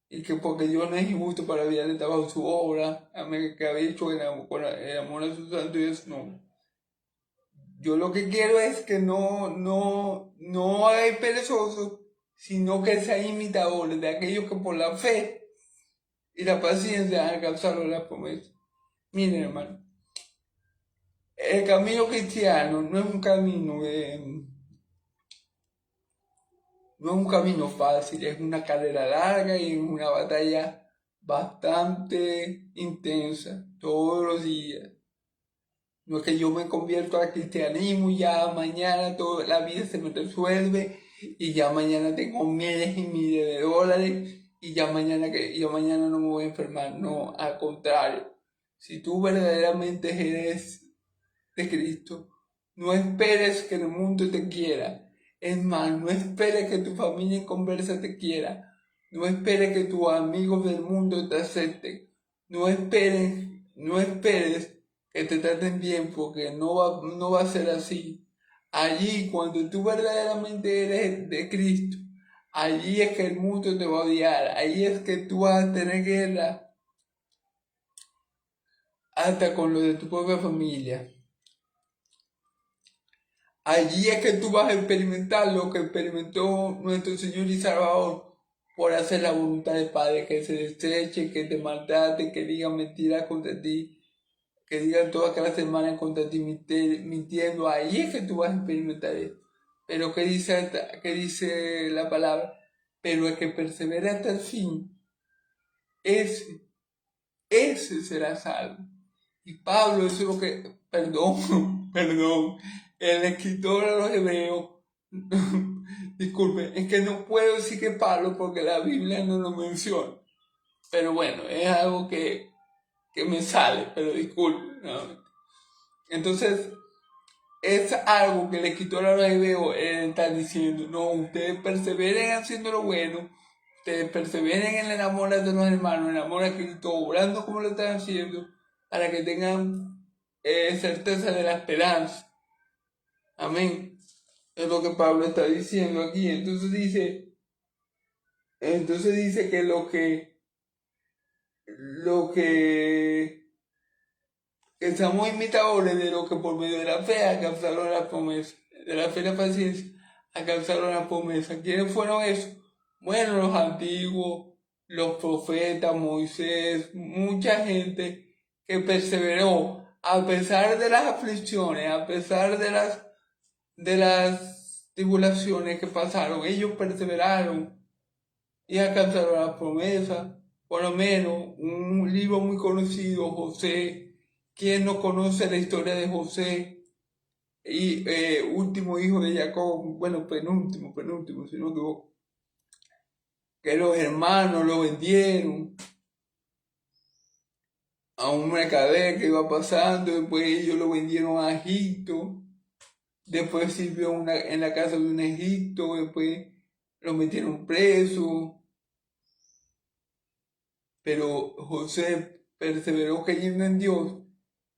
Y que porque Dios no es injusto para enviarles bajo su obra, amén, que había hecho el amor a sus santos y eso no. Yo lo que quiero es que no hay perezosos, sino que sean imitadores de aquellos que por la fe y la paciencia alcanzaron la promesa. Miren, hermano, el camino cristiano no es un camino no es un camino fácil, es una carrera larga y es una batalla bastante intensa todos los días. No es que yo me convierto al cristianismo y ya mañana toda la vida se me resuelve y ya mañana tengo miles y miles de dólares y ya mañana no me voy a enfermar. No, al contrario. Si tú verdaderamente eres de Cristo, no esperes que el mundo te quiera. Es más, no esperes que tu familia en conversa te quiera. No esperes que tus amigos del mundo te acepten. No esperes que te traten bien porque no va a ser así. Allí, cuando tú verdaderamente eres de Cristo, allí es que el mundo te va a odiar. Allí es que tú vas a tener guerra hasta con lo de tu propia familia. Allí es que tú vas a experimentar lo que experimentó nuestro Señor y Salvador por hacer la voluntad del Padre, que se deseche, que te maltrate, que digan mentiras contra ti, que digan toda clase de malas contra ti mintiendo. Ahí es que tú vas a experimentar esto. Pero ¿qué dice la palabra? Pero el que persevera hasta el fin, ese, ese será salvo. Y Pablo, eso es lo que, perdón, el escritor a los hebreos, disculpe, es que no puedo decir que Pablo porque la Biblia no lo menciona. Pero bueno, es algo que me sale, pero disculpe, ¿no? Entonces, es algo que el escritor a los hebreos está diciendo, no, ustedes perseveren haciendo lo bueno, ustedes perseveren en el amor de los hermanos, en el amor a Cristo, obrando como lo están haciendo, para que tengan certeza de la esperanza. Amén. Es lo que Pablo está diciendo aquí. Entonces dice que que somos imitadores de lo que por medio de la fe alcanzaron la promesa, de la fe y la paciencia alcanzaron la promesa. ¿Quiénes fueron esos? Bueno, los antiguos, los profetas, Moisés, mucha gente que perseveró a pesar de las aflicciones, a pesar de las tribulaciones que pasaron. Ellos perseveraron y alcanzaron la promesa. Por lo menos un libro muy conocido, José. ¿Quién no conoce la historia de José? Y último hijo de Jacob, bueno, penúltimo, si no me equivoco. Que los hermanos lo vendieron a un mercader que iba pasando, después ellos lo vendieron a Egipto, después sirvió en la casa de un Egipto, después lo metieron preso. Pero José perseveró creyendo en Dios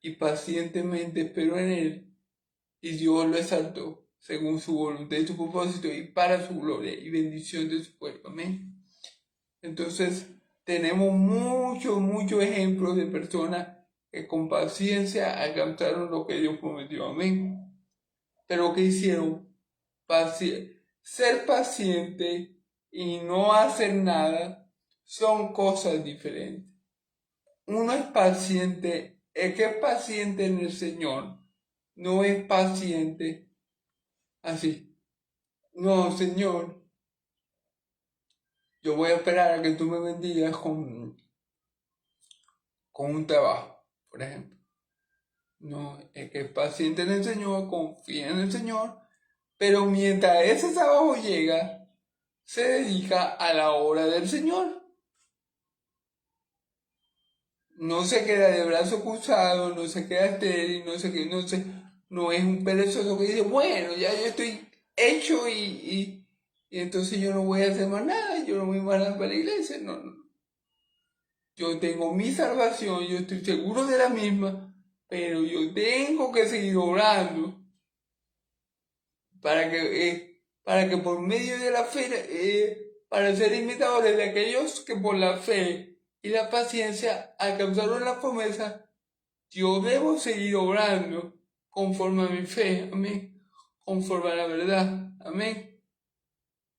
y pacientemente esperó en él, y Dios lo exaltó según su voluntad y su propósito y para su gloria y bendición de su pueblo. Amén. Entonces, tenemos muchos ejemplos de personas que con paciencia alcanzaron lo que Dios prometió. Amén. Pero ¿qué hicieron? Ser paciente y no hacer nada son cosas diferentes. Uno es paciente, el que es paciente en el Señor, no es paciente así. No, Señor, yo voy a esperar a que tú me bendigas con un trabajo, por ejemplo. No, es que es paciente en el Señor, confía en el Señor, pero mientras ese trabajo llega, se dedica a la obra del Señor. No se queda de brazo cruzado, no se queda estéril, no es un perezoso que dice, bueno, ya yo estoy hecho y entonces yo no voy a hacer más nada, yo no voy más nada para la iglesia, no, no. Yo tengo mi salvación, yo estoy seguro de la misma, pero yo tengo que seguir orando para que por medio de la fe, para ser imitadores de aquellos que por la fe y la paciencia alcanzaron la promesa, yo debo seguir obrando conforme a mi fe, amén, conforme a la verdad, amén.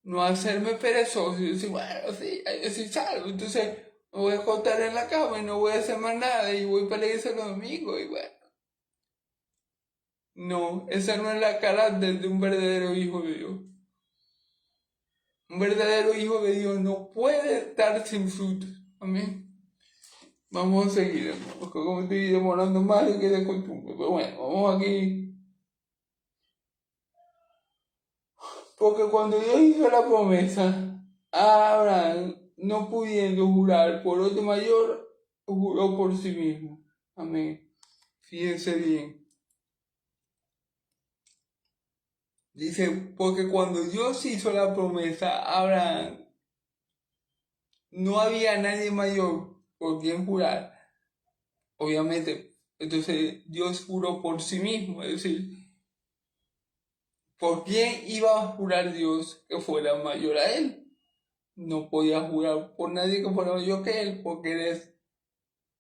No hacerme perezoso y decir, bueno, sí, yo soy salvo, entonces me voy a acostar en la cama y no voy a hacer más nada y voy para la iglesia los domingos y bueno. No, esa no es la carácter de un verdadero hijo de Dios. Un verdadero hijo de Dios no puede estar sin frutos, amén. Vamos a seguir, porque como estoy demorando más de que de costumbre, pero bueno, vamos aquí. Porque cuando Dios hizo la promesa a Abraham, no pudiendo jurar por otro mayor, juró por sí mismo. Amén. Fíjense bien. Dice, porque cuando Dios hizo la promesa a Abraham, no había nadie mayor por quien jurar. Obviamente, entonces Dios juró por sí mismo. Es decir, ¿por quién iba a jurar Dios que fuera mayor a él? No podía jurar por nadie que fuera mayor que él, porque él es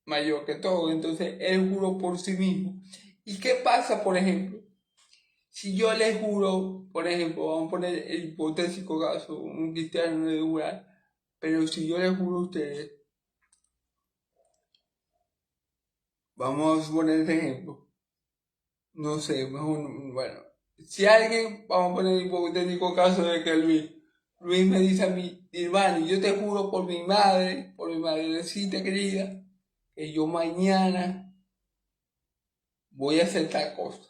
mayor que todo. Entonces él juró por sí mismo. ¿Y qué pasa, por ejemplo? Si yo le juro, por ejemplo, vamos a poner el hipotético caso, un cristiano no debe jurar, pero si yo le juro a ustedes, vamos a poner este ejemplo, no sé, mejor, bueno, si alguien, vamos a poner el hipotético caso de que Luis me dice a mí, Irvani, yo te juro por mi madrecita querida, que yo mañana voy a hacer tal cosa.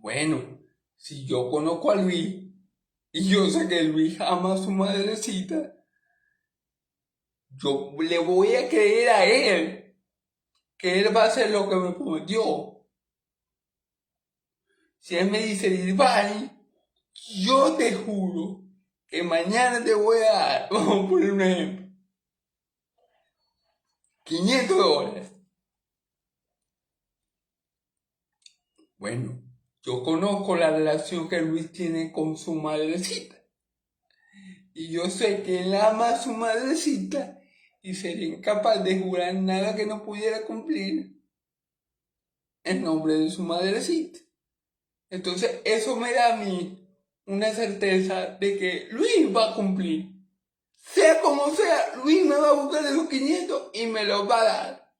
Bueno, si yo conozco a Luis y yo sé que Luis ama a su madrecita, yo le voy a creer a él que él va a hacer lo que me prometió. Si él me dice, Irvani, yo te juro que mañana te voy a dar, vamos a poner un ejemplo, $500. Bueno, yo conozco la relación que Luis tiene con su madrecita. Y yo sé que él ama a su madrecita y sería incapaz de jurar nada que no pudiera cumplir en nombre de su madrecita. Entonces eso me da a mí una certeza de que Luis va a cumplir. Sea como sea, Luis me va a buscar esos 500 y me los va a dar.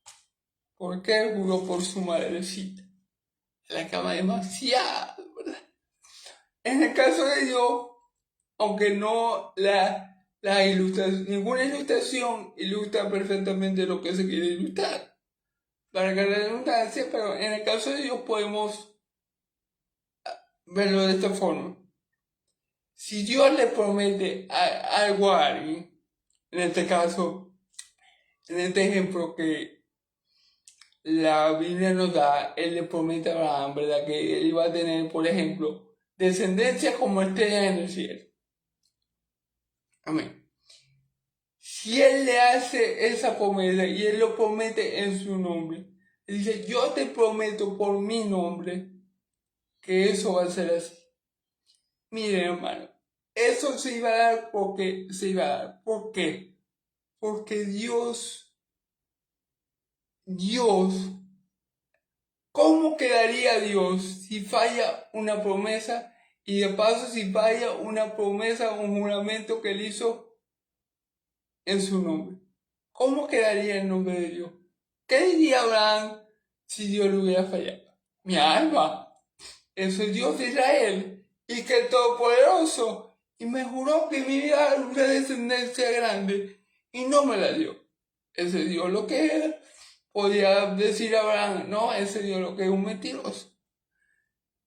Porque él juró por su madrecita. La cama demasiado, ¿verdad? En el caso de Dios, aunque no la ilustración, ninguna ilustración ilustra perfectamente lo que se quiere ilustrar. Para que la redundancia, pero en el caso de Dios podemos verlo de esta forma. Si Dios le promete algo a alguien, en este caso, en este ejemplo que la Biblia nos da, Él le promete a Abraham, ¿verdad? Que él iba a tener, por ejemplo, descendencia como estrellas en el cielo. Amén. Si Él le hace esa promesa y Él lo promete en su nombre, Él dice, yo te prometo por mi nombre que eso va a ser así. Miren, hermano, eso se iba a dar porque se iba a dar. ¿Por qué? Porque Dios, ¿cómo quedaría Dios si falla una promesa? Y de paso si falla una promesa, un juramento que Él hizo en su nombre. ¿Cómo quedaría el nombre de Dios? ¿Qué diría Abraham si Dios lo hubiera fallado? Mi alma, eso es Dios de Israel, y que es todopoderoso, y me juró que me iba a dar una descendencia grande, y no me la dio. ese Dios lo que es. Podía decir Abraham, no, ese Dios lo que es un mentiroso.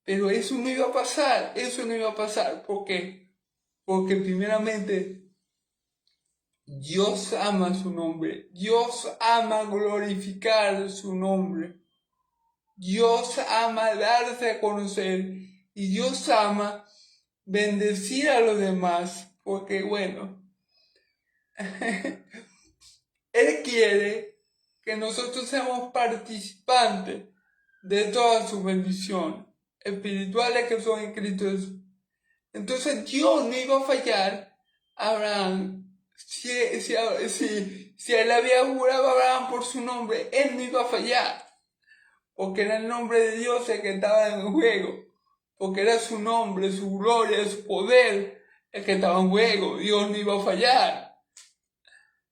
Pero eso no iba a pasar, eso no iba a pasar. ¿Por qué? Porque primeramente Dios ama su nombre, Dios ama glorificar su nombre, Dios ama darse a conocer y Dios ama bendecir a los demás, porque bueno, Él quiere que nosotros seamos participantes de todas sus bendiciones espirituales que son en Cristo Jesús. Entonces Dios no iba a fallar a Abraham. Si él había jurado a Abraham por su nombre, él no iba a fallar. Porque era el nombre de Dios el que estaba en juego. Porque era su nombre, su gloria, su poder el que estaba en juego. Dios no iba a fallar.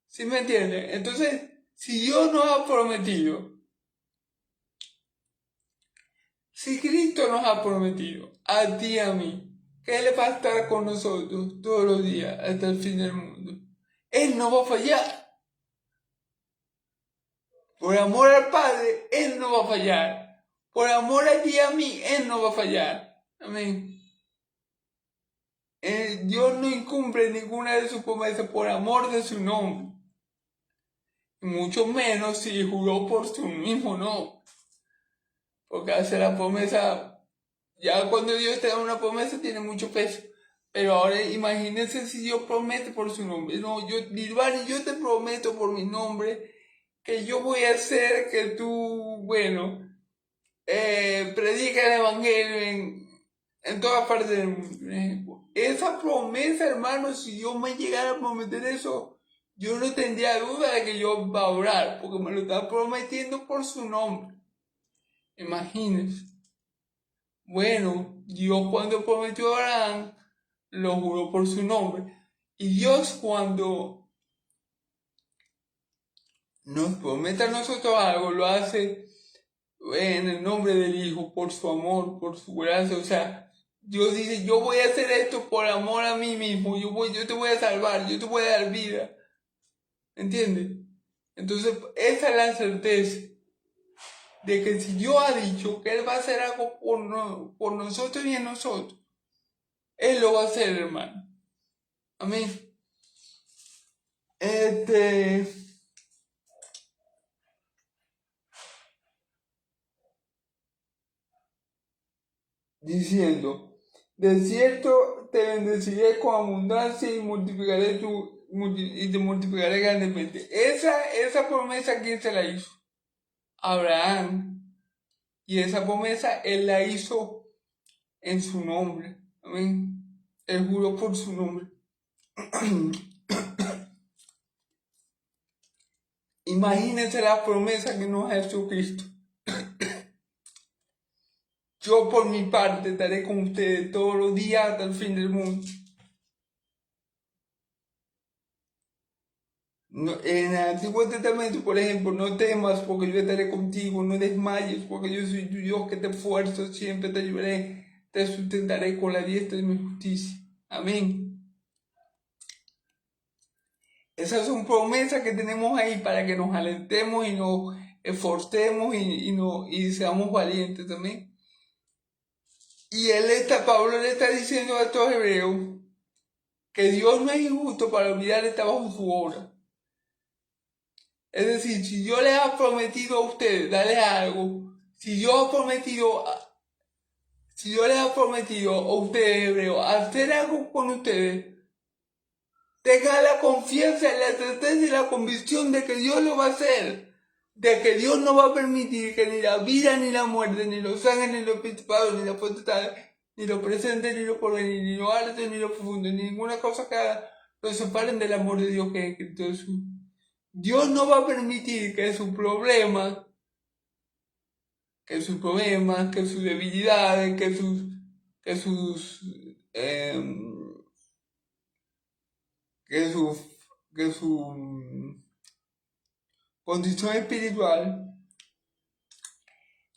¿Sí me entienden? Entonces, si Dios nos ha prometido, si Cristo nos ha prometido, a ti y a mí, que Él va a estar con nosotros todos los días hasta el fin del mundo, Él no va a fallar. Por amor al Padre, Él no va a fallar. Por amor a ti y a mí, Él no va a fallar. Amén. Dios no incumple ninguna de sus promesas por amor de su nombre. Y mucho menos si juró por su mismo nombre. Porque hace la promesa, ya cuando Dios te da una promesa tiene mucho peso. Pero ahora imagínense si Dios promete por su nombre. No, Nirvana, yo te prometo por mi nombre que yo voy a hacer que tú, bueno, predica el evangelio en todas partes del mundo. Esa promesa, hermano, si Dios me llegara a prometer eso, yo no tendría duda de que yo va a orar, porque me lo está prometiendo por su nombre. Imagínense. Bueno, Dios cuando prometió a Abraham, lo juró por su nombre. Y Dios cuando nos promete a nosotros algo, lo hace en el nombre del Hijo, por su amor, por su gracia. O sea, Dios dice, yo voy a hacer esto por amor a mí mismo, yo te voy a salvar, yo te voy a dar vida. ¿Entiendes? Entonces, esa es la certeza de que si Dios ha dicho que Él va a hacer algo por nosotros y en nosotros, Él lo va a hacer, hermano. Amén. Diciendo, de cierto te bendeciré con abundancia y te multiplicaré grandemente. Esa promesa, ¿quién se la hizo? Abraham. Y esa promesa Él la hizo en su nombre. Amén. Él juró por su nombre. Imagínense la promesa que nos ha hecho Cristo. Yo por mi parte estaré con ustedes todos los días hasta el fin del mundo. No, en el Antiguo Testamento, por ejemplo, no temas porque yo estaré contigo, no desmayes porque yo soy tu Dios que te esfuerzo, siempre te ayudaré, te sustentaré con la diestra de mi justicia. Amén. Esas son promesas que tenemos ahí para que nos alentemos y nos esforcemos y seamos valientes también. Y Pablo le está diciendo a estos hebreos que Dios no es injusto para olvidar estar bajo su obra. Es decir, si Dios les ha prometido a ustedes darles algo, si Dios les ha prometido a ustedes, hebreos, hacer algo con ustedes, tengan la confianza, la certeza y la convicción de que Dios lo va a hacer, de que Dios no va a permitir que ni la vida, ni la muerte, ni los ángeles, ni los principados, ni la potestad, ni lo presente, ni lo porvenir, ni lo alto, ni lo profundo, ni ninguna cosa que haga, los separen del amor de Dios que es en Cristo Jesús. Dios no va a permitir que sus problemas, que sus debilidades, que sus, que su, que su condición espiritual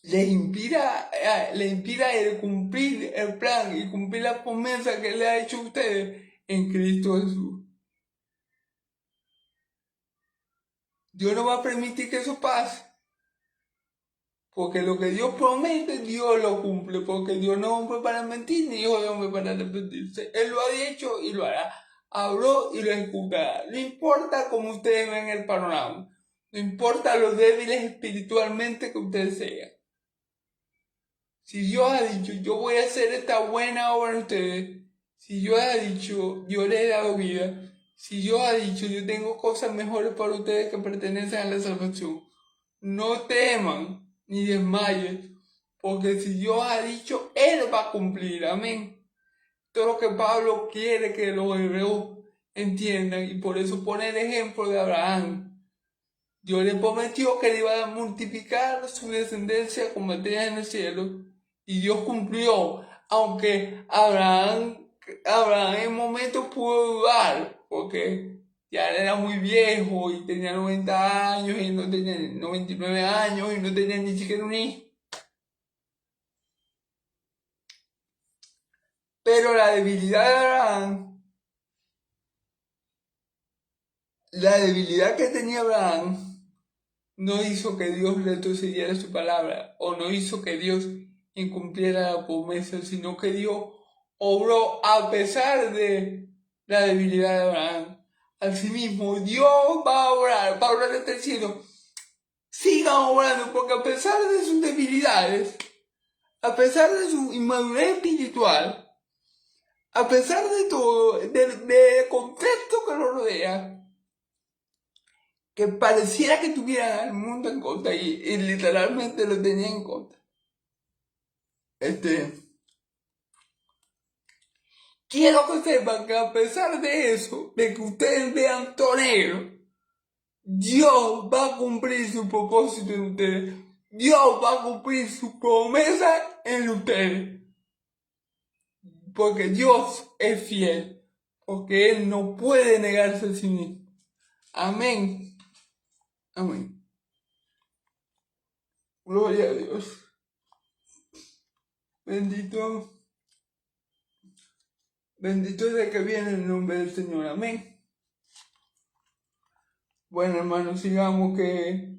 le impida el cumplir el plan y cumplir la promesa que le ha hecho a ustedes en Cristo Jesús. Dios no va a permitir que eso pase. Porque lo que Dios promete, Dios lo cumple. Porque Dios no es hombre para mentir, ni hijo de hombre para arrepentirse. Él lo ha dicho y lo hará. Habló y lo ejecutará. No importa cómo ustedes ven el panorama. No importa lo débiles espiritualmente que ustedes sean. Si Dios ha dicho, yo voy a hacer esta buena obra en ustedes. Si Dios ha dicho, yo les he dado vida. Si Dios ha dicho, yo tengo cosas mejores para ustedes que pertenecen a la salvación. No teman ni desmayen, porque si Dios ha dicho, Él va a cumplir. Amén. Todo lo que Pablo quiere que los hebreos entiendan, y por eso pone el ejemplo de Abraham. Dios le prometió que le iba a multiplicar su descendencia como estrellas en el cielo, y Dios cumplió, aunque Abraham en momentos pudo dudar, porque ya era muy viejo y tenía 90 años y no tenía 99 años y no tenía ni siquiera un hijo. Pero la debilidad de Abraham, la debilidad que tenía Abraham, no hizo que Dios retrocediera su palabra, o no hizo que Dios incumpliera la promesa, sino que Dios obró a pesar de la debilidad de Abraham. Asimismo, Dios va a obrar. Pablo le está diciendo, sigan obrando, porque a pesar de sus debilidades, a pesar de su inmadurez espiritual, a pesar de todo, del contexto que lo rodea, que pareciera que tuviera al mundo en contra y literalmente lo tenía en contra. Quiero que sepan que a pesar de eso, de que ustedes vean torero, Dios va a cumplir su propósito en ustedes. Dios va a cumplir su promesa en ustedes. Porque Dios es fiel. Porque Él no puede negarse a sí mismo. Amén. Amén. Gloria a Dios. Bendito. Bendito es el que viene en el nombre del Señor. Amén. Bueno, hermanos, sigamos que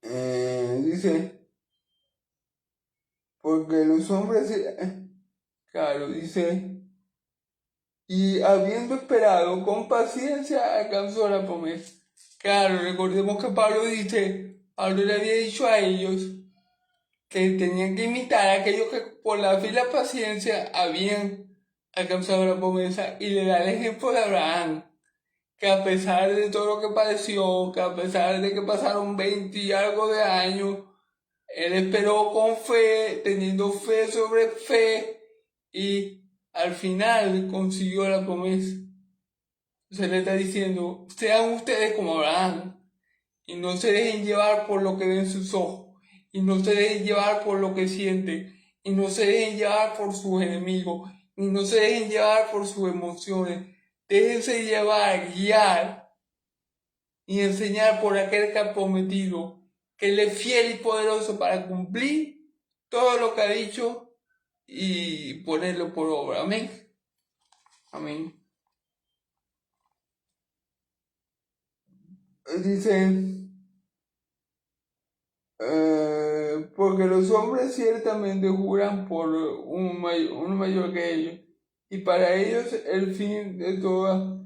dice, porque los hombres, claro, dice, y habiendo esperado con paciencia alcanzó la promesa. Claro, recordemos que Pablo le había dicho a ellos que tenían que imitar a aquellos que por la fe y la paciencia habían alcanzado la promesa, y le da el ejemplo de Abraham, que a pesar de todo lo que padeció, que a pesar de que pasaron 20 y algo de años, él esperó con fe, teniendo fe sobre fe, y al final consiguió la promesa. Se le está diciendo, sean ustedes como Abraham, y no se dejen llevar por lo que ven sus ojos, y no se dejen llevar por lo que sienten, y no se dejen llevar por sus enemigos, y no se dejen llevar por sus emociones. Déjense llevar, guiar y enseñar por aquel que ha prometido, que Él es fiel y poderoso para cumplir todo lo que ha dicho y ponerlo por obra. Amén. Amén. Dice, porque los hombres ciertamente juran por uno mayor que ellos, y para ellos el fin de toda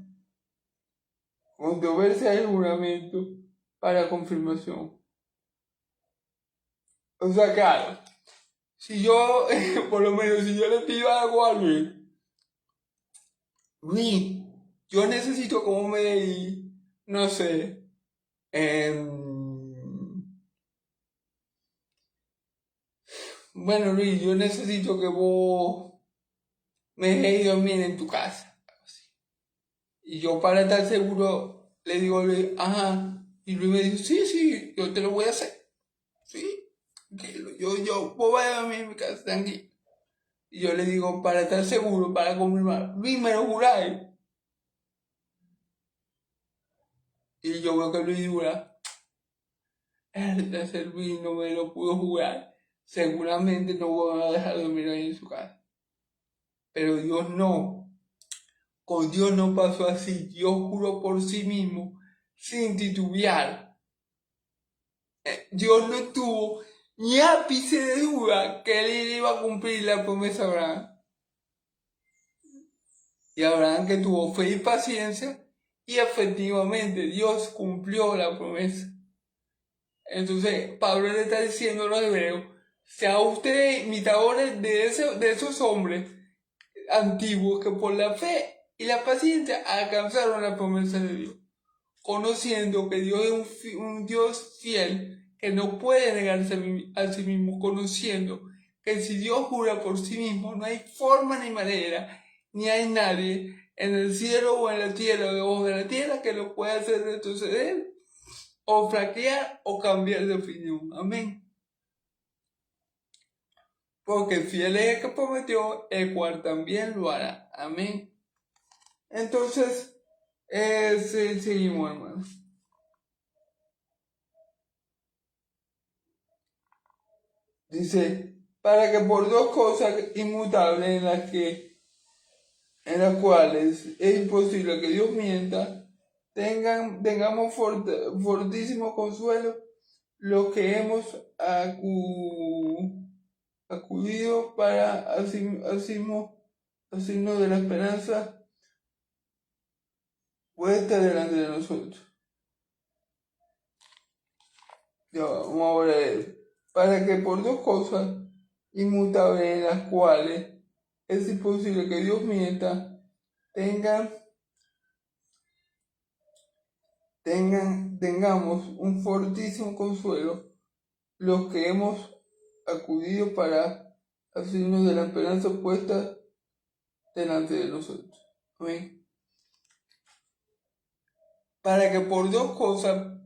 controversia es el juramento para confirmación. O sea, claro, si yo, por lo menos, si yo le pido algo a Luis, yo necesito como no sé, bueno, Luis, yo necesito que vos me dejes dormir en tu casa. Y yo, para estar seguro, le digo a Luis, ajá. Y Luis me dice, sí, sí, yo te lo voy a hacer. Sí, tranquilo. Vos vayas a dormir en mi casa, tranquilo. Y yo le digo, para estar seguro, para confirmar, Luis, me lo juráis. Y yo veo que Luis jura, el tercer Luis no me lo pudo jurar. Seguramente no voy a dejar dormir ahí en su casa. Pero Dios no. Con Dios no pasó así. Dios juró por sí mismo sin titubear. Dios no tuvo ni ápice de duda que él iba a cumplir la promesa a Abraham. Y Abraham, que tuvo fe y paciencia, y efectivamente Dios cumplió la promesa. Entonces Pablo le está diciendo a los hebreos: sea ustedes imitadores de esos hombres antiguos que por la fe y la paciencia alcanzaron la promesa de Dios, conociendo que Dios es un Dios fiel que no puede negarse a sí mismo, conociendo que si Dios jura por sí mismo, no hay forma ni manera, ni hay nadie en el cielo o en la tierra o debajo de la tierra que lo pueda hacer retroceder o flaquear o cambiar de opinión. Amén. Porque fiel es el que prometió, el cual también lo hará. Amén. Entonces, seguimos, hermanos. Dice, para que por dos cosas inmutables en las cuales es imposible que Dios mienta, tengamos fortísimo consuelo los que hemos acudido para asirnos de la esperanza puesta delante de nosotros. Ya, vamos a ver. Para que por dos cosas inmutables en las cuales es imposible que Dios mienta, tengamos un fortísimo consuelo los que hemos acudido para asirnos de la esperanza puesta delante de nosotros. Amén. Para que por dos cosas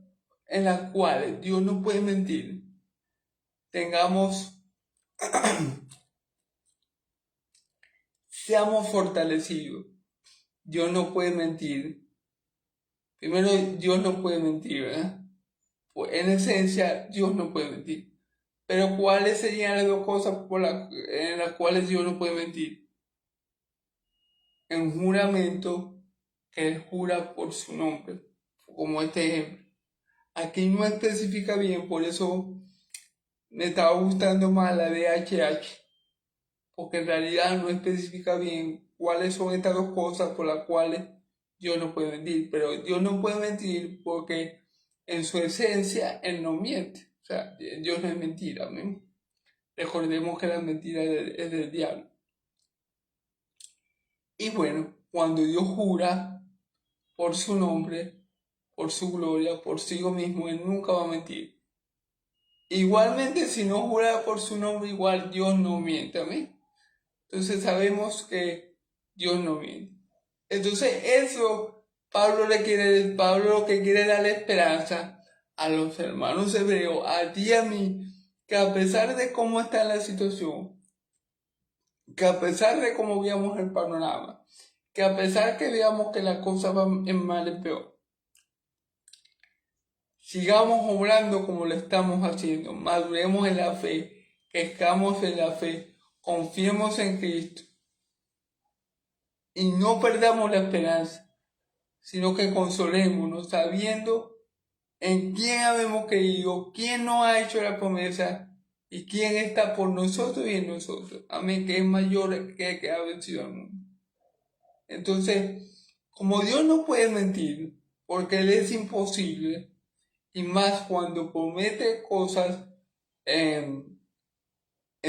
en las cuales Dios no puede mentir, seamos fortalecidos. Dios no puede mentir. Primero, Dios no puede mentir, ¿verdad? Pues en esencia, Dios no puede mentir. Pero ¿cuáles serían las dos cosas en las cuales Dios no puede mentir? En juramento que Él jura por su nombre, como este ejemplo. Aquí no especifica bien, por eso me estaba gustando más la de HH, porque en realidad no especifica bien cuáles son estas dos cosas por las cuales Dios no puede mentir. Pero Dios no puede mentir porque en su esencia Él no miente. O sea, Dios no es mentira. ¿No? Recordemos que la mentira es del diablo. Y bueno, cuando Dios jura por su nombre, por su gloria, por sí mismo, Él nunca va a mentir. Igualmente, si no jura por su nombre, igual Dios no miente. ¿Amén? Entonces sabemos que Dios no miente. Entonces eso, Pablo lo que quiere darle esperanza a los hermanos hebreos, a ti y a mí, que a pesar de cómo está la situación, que a pesar de cómo veamos el panorama, que a pesar que veamos que la cosa va en mal y peor, sigamos obrando como lo estamos haciendo, maduremos en la fe, crezcamos en la fe, confiemos en Cristo y no perdamos la esperanza, sino que consolémonos sabiendo en quién habemos creído, quién nos ha hecho la promesa y quién está por nosotros y en nosotros. Amén, que es mayor que el que ha vencido al mundo. Entonces, como Dios no puede mentir, porque Él es imposible, y más cuando promete cosas en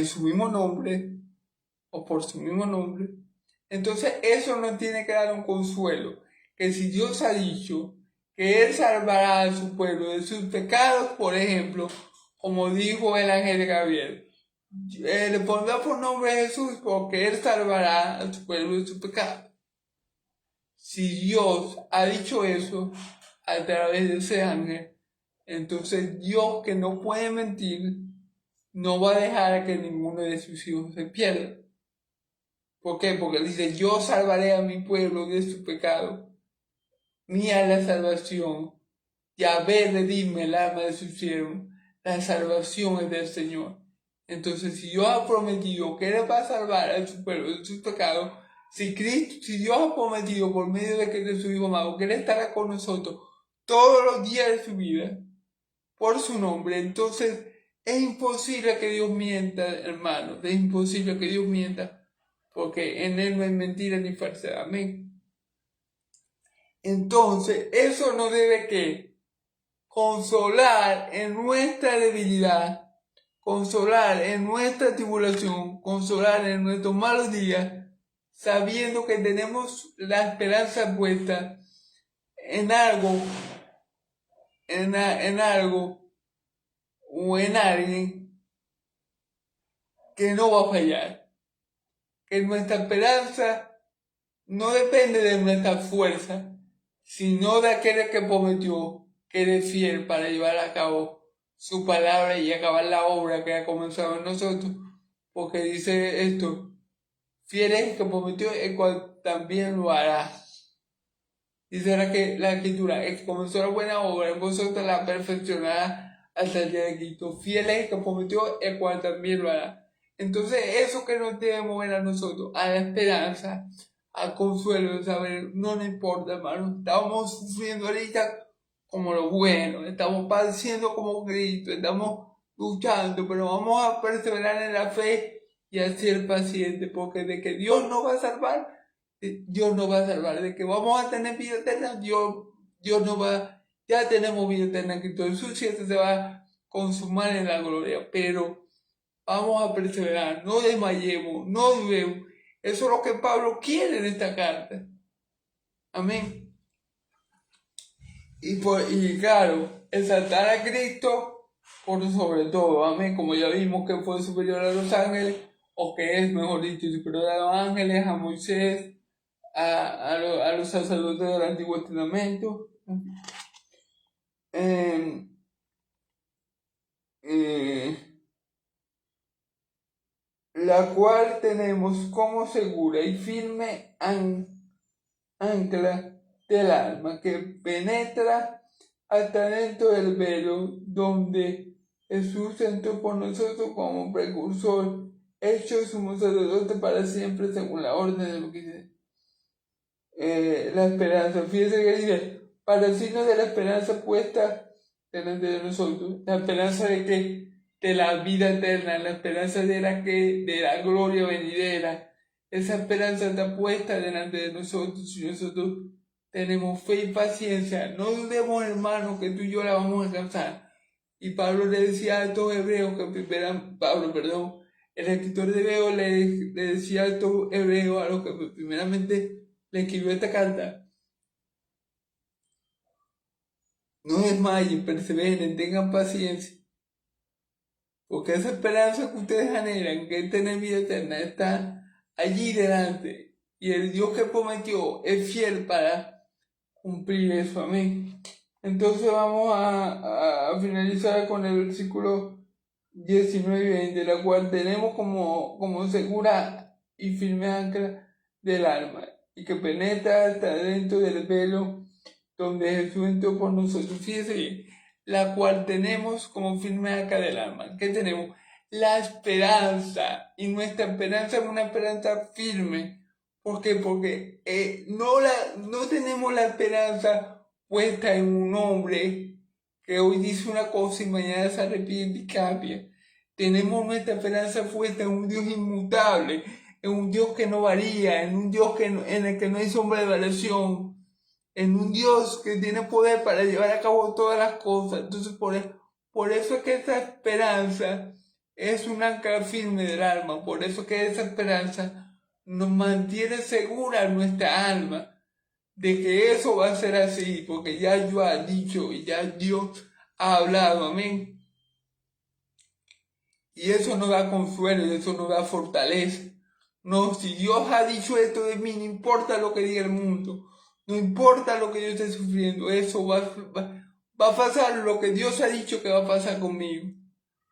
su mismo nombre, o por su mismo nombre, entonces eso nos tiene que dar un consuelo, que si Dios ha dicho que Él salvará a su pueblo de sus pecados, por ejemplo, como dijo el ángel Gabriel, le pondrá por nombre Jesús porque Él salvará a su pueblo de sus pecados. Si Dios ha dicho eso a través de ese ángel, entonces Dios, que no puede mentir, no va a dejar que ninguno de sus hijos se pierda. ¿Por qué? Porque Él dice, yo salvaré a mi pueblo de su pecado. Mía es la salvación. Yahvé redime el alma de su siervo. La salvación es del Señor. Entonces, si Dios ha prometido que Él va a salvar a su pueblo de sus pecados, Si Dios ha prometido por medio de su Hijo amado que Él estará con nosotros todos los días de su vida, por su nombre, entonces es imposible que Dios mienta, hermanos, es imposible que Dios mienta, porque en Él no hay mentira ni falsedad, amén. Entonces, eso nos debe que consolar en nuestra debilidad, consolar en nuestra tribulación, consolar en nuestros malos días, sabiendo que tenemos la esperanza puesta en algo, en algo o en alguien que no va a fallar. Que nuestra esperanza no depende de nuestra fuerza, sino de aquel que prometió que eres fiel para llevar a cabo su palabra y acabar la obra que ha comenzado en nosotros. Porque dice esto: fiel es el que prometió, el cual también lo hará. Dice la Escritura: el que comenzó la buena obra en vosotros la perfeccionará hasta el día de Cristo. Fiel es el que prometió, el cual también lo hará. Entonces, eso que nos debe mover a nosotros, a la esperanza, al consuelo de saber, no nos importa, hermano. Estamos sufriendo ahorita como los buenos, estamos padeciendo como Cristo, estamos luchando, pero vamos a perseverar en la fe y a ser pacientes, porque de que Dios nos va a salvar, Dios nos va a salvar. De que vamos a tener vida eterna, Dios nos va, ya tenemos vida eterna, que todo eso se va a consumar en la gloria, pero vamos a perseverar, no desmayemos, no dudemos. Eso es lo que Pablo quiere en esta carta. Amén. Y claro, exaltar a Cristo por sobre todo. Amén. Como ya vimos que fue superior a los ángeles, o que es, mejor dicho, superior a los ángeles, a Moisés, a los sacerdotes del Antiguo Testamento. La cual tenemos como segura y firme ancla del alma, que penetra hasta dentro del velo, donde Jesús entró por nosotros como precursor, hecho sumo sacerdote para siempre según la orden de lo que dice la esperanza. Fíjese que dice: para signos de la esperanza puesta delante de nosotros, la esperanza de que de la vida eterna, la esperanza de la gloria venidera. Esa esperanza está puesta delante de nosotros y nosotros tenemos fe y paciencia. No dudemos, hermanos, que tú y yo la vamos a alcanzar. Y Pablo le decía a estos hebreos el escritor de Hebreos le decía a estos hebreos a los que primeramente le escribió esta carta: no desmayen, perseveren, tengan paciencia, porque esa esperanza que ustedes anhelan, que es tener vida eterna, está allí delante, y el Dios que prometió es fiel para cumplir eso. Amén. Entonces vamos a finalizar con el versículo 19 y 20, la cual tenemos como segura y firme ancla del alma, y que penetra hasta dentro del velo donde Jesús entró por nosotros. Fíjese bien, la cual tenemos como firme ancla del alma. ¿Qué tenemos? La esperanza, y nuestra esperanza es una esperanza firme. ¿Por qué? Porque no tenemos la esperanza puesta en un hombre que hoy dice una cosa y mañana se arrepiente y cambia. Tenemos nuestra esperanza puesta en un Dios inmutable, en un Dios que no varía, en un Dios en el que no hay sombra de variación, en un Dios que tiene poder para llevar a cabo todas las cosas. Entonces, por eso es que esa esperanza es un ancla firme del alma. Por eso es que esa esperanza nos mantiene segura nuestra alma de que eso va a ser así, porque ya Dios ha dicho y ya Dios ha hablado. Amén. Y eso nos da consuelo, y eso nos da fortaleza. No, si Dios ha dicho esto de mí, no importa lo que diga el mundo, no importa lo que yo esté sufriendo, eso va a pasar lo que Dios ha dicho que va a pasar conmigo.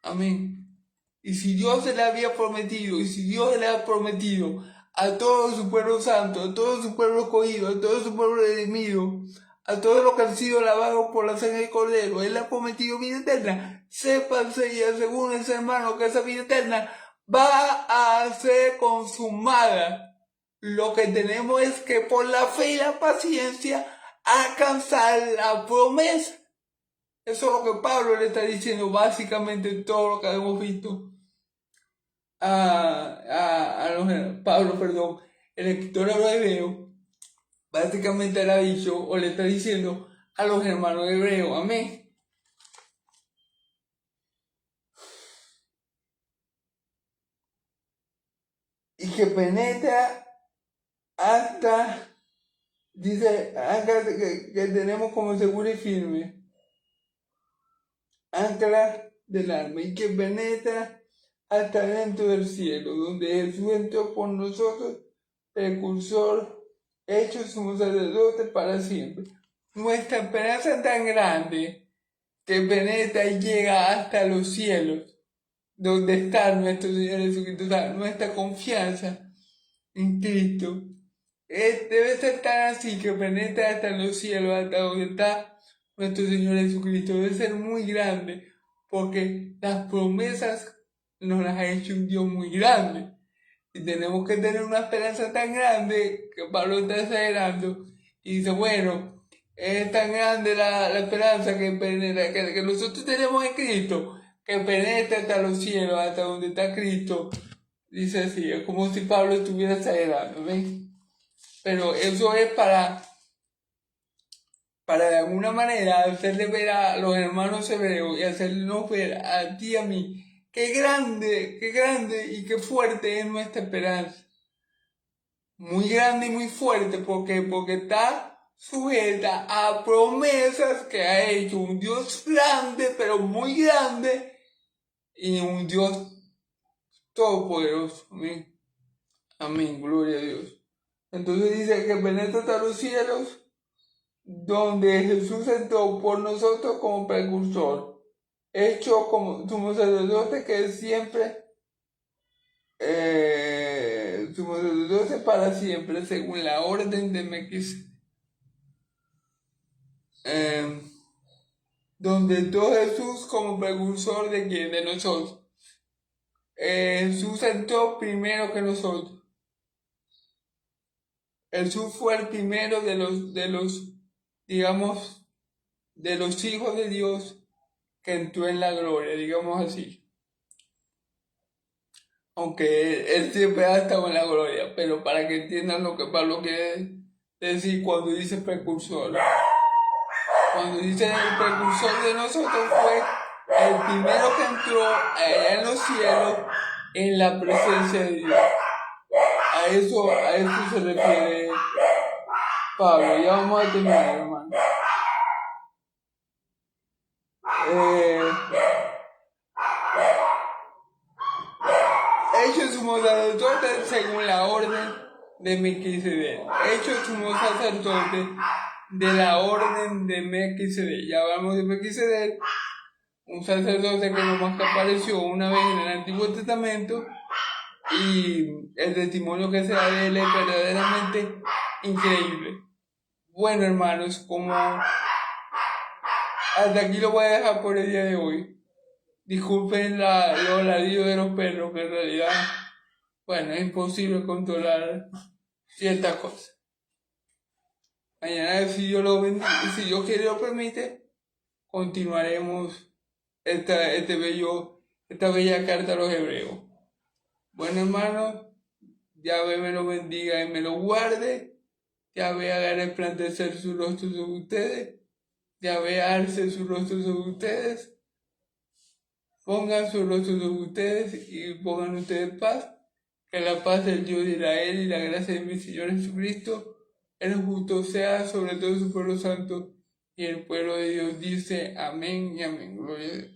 Amén. Y si Dios se le había prometido, y si Dios le ha prometido a todo su pueblo santo, a todo su pueblo escogido, a todo su pueblo redimido, a todos los que han sido lavados por la sangre del Cordero, Él ha prometido vida eterna. Sépanse y asegúrense, hermano, que esa vida eterna va a ser consumada. lo que tenemos es que por la fe y la paciencia alcanzar la promesa. Eso es lo que Pablo le está diciendo básicamente en todo lo que hemos visto. El escritor hebreo, básicamente le ha dicho o le está diciendo a los hermanos hebreos, amén. Y que penetra hasta, dice, que tenemos como seguro y firme, ancla del alma, y que penetra hasta dentro del cielo, donde Jesús entró por nosotros, precursor, hecho sumo sacerdote para siempre. Nuestra esperanza tan grande que penetra y llega hasta los cielos, donde está nuestro Señor Jesucristo, nuestra confianza en Cristo. Debe ser tan así que penetra hasta los cielos, hasta donde está nuestro Señor Jesucristo. Debe ser muy grande, porque las promesas nos las ha hecho un Dios muy grande. Y tenemos que tener una esperanza tan grande que Pablo está exagerando. Y dice, bueno, es tan grande la esperanza que penetra, que nosotros tenemos en Cristo, que penetra hasta los cielos, hasta donde está Cristo. Dice así, es como si Pablo estuviera exagerando, ¿ven? Pero eso es para de alguna manera hacerle ver a los hermanos hebreos y hacernos ver a ti y a mí qué grande y qué fuerte es nuestra esperanza. Muy grande y muy fuerte, porque está sujeta a promesas que ha hecho un Dios grande, pero muy grande, y un Dios todopoderoso. Amén. Amén, gloria a Dios. Entonces dice que penetra hasta los cielos, donde Jesús entró por nosotros como precursor, hecho como sumo sacerdote que es siempre, sumo sacerdote para siempre, según la orden de Melquisedec. Donde entró Jesús como precursor de quién, de nosotros. Jesús entró primero que nosotros. Jesús fue el primero de los digamos, de los hijos de Dios que entró en la gloria, digamos así. Aunque él siempre ha estado en la gloria, pero para que entiendan lo que Pablo quiere decir cuando dice precursor. Cuando dice el precursor de nosotros fue el primero que entró allá en los cielos en la presencia de Dios. A eso se refiere Pablo. Ya vamos a terminar, hermano. Hecho sumo sacerdote según la orden de Melquisedec. Hecho sumo sacerdote de la orden de Melquisedec. Ya hablamos de Melquisedec, un sacerdote que nomás que apareció una vez en el Antiguo Testamento, y el testimonio que se da de él es verdaderamente increíble. Bueno, hermanos, como hasta aquí lo voy a dejar por el día de hoy. Disculpen los ladridos de los perros, que en realidad, bueno, es imposible controlar ciertas cosas. Mañana, si Dios lo bendice, si Dios quiere lo permite, continuaremos esta bella carta a los hebreos. Bueno, hermanos, Yahvé me lo bendiga y me lo guarde. Yahvé haga resplandecer su rostro sobre ustedes. Yahvé alce su rostro sobre ustedes. Pongan su rostro sobre ustedes y pongan ustedes paz. Que la paz del Dios de Israel y la gracia de mi Señor Jesucristo, el justo, sea sobre todo su pueblo santo. Y el pueblo de Dios dice amén y amén. Gloria a Dios.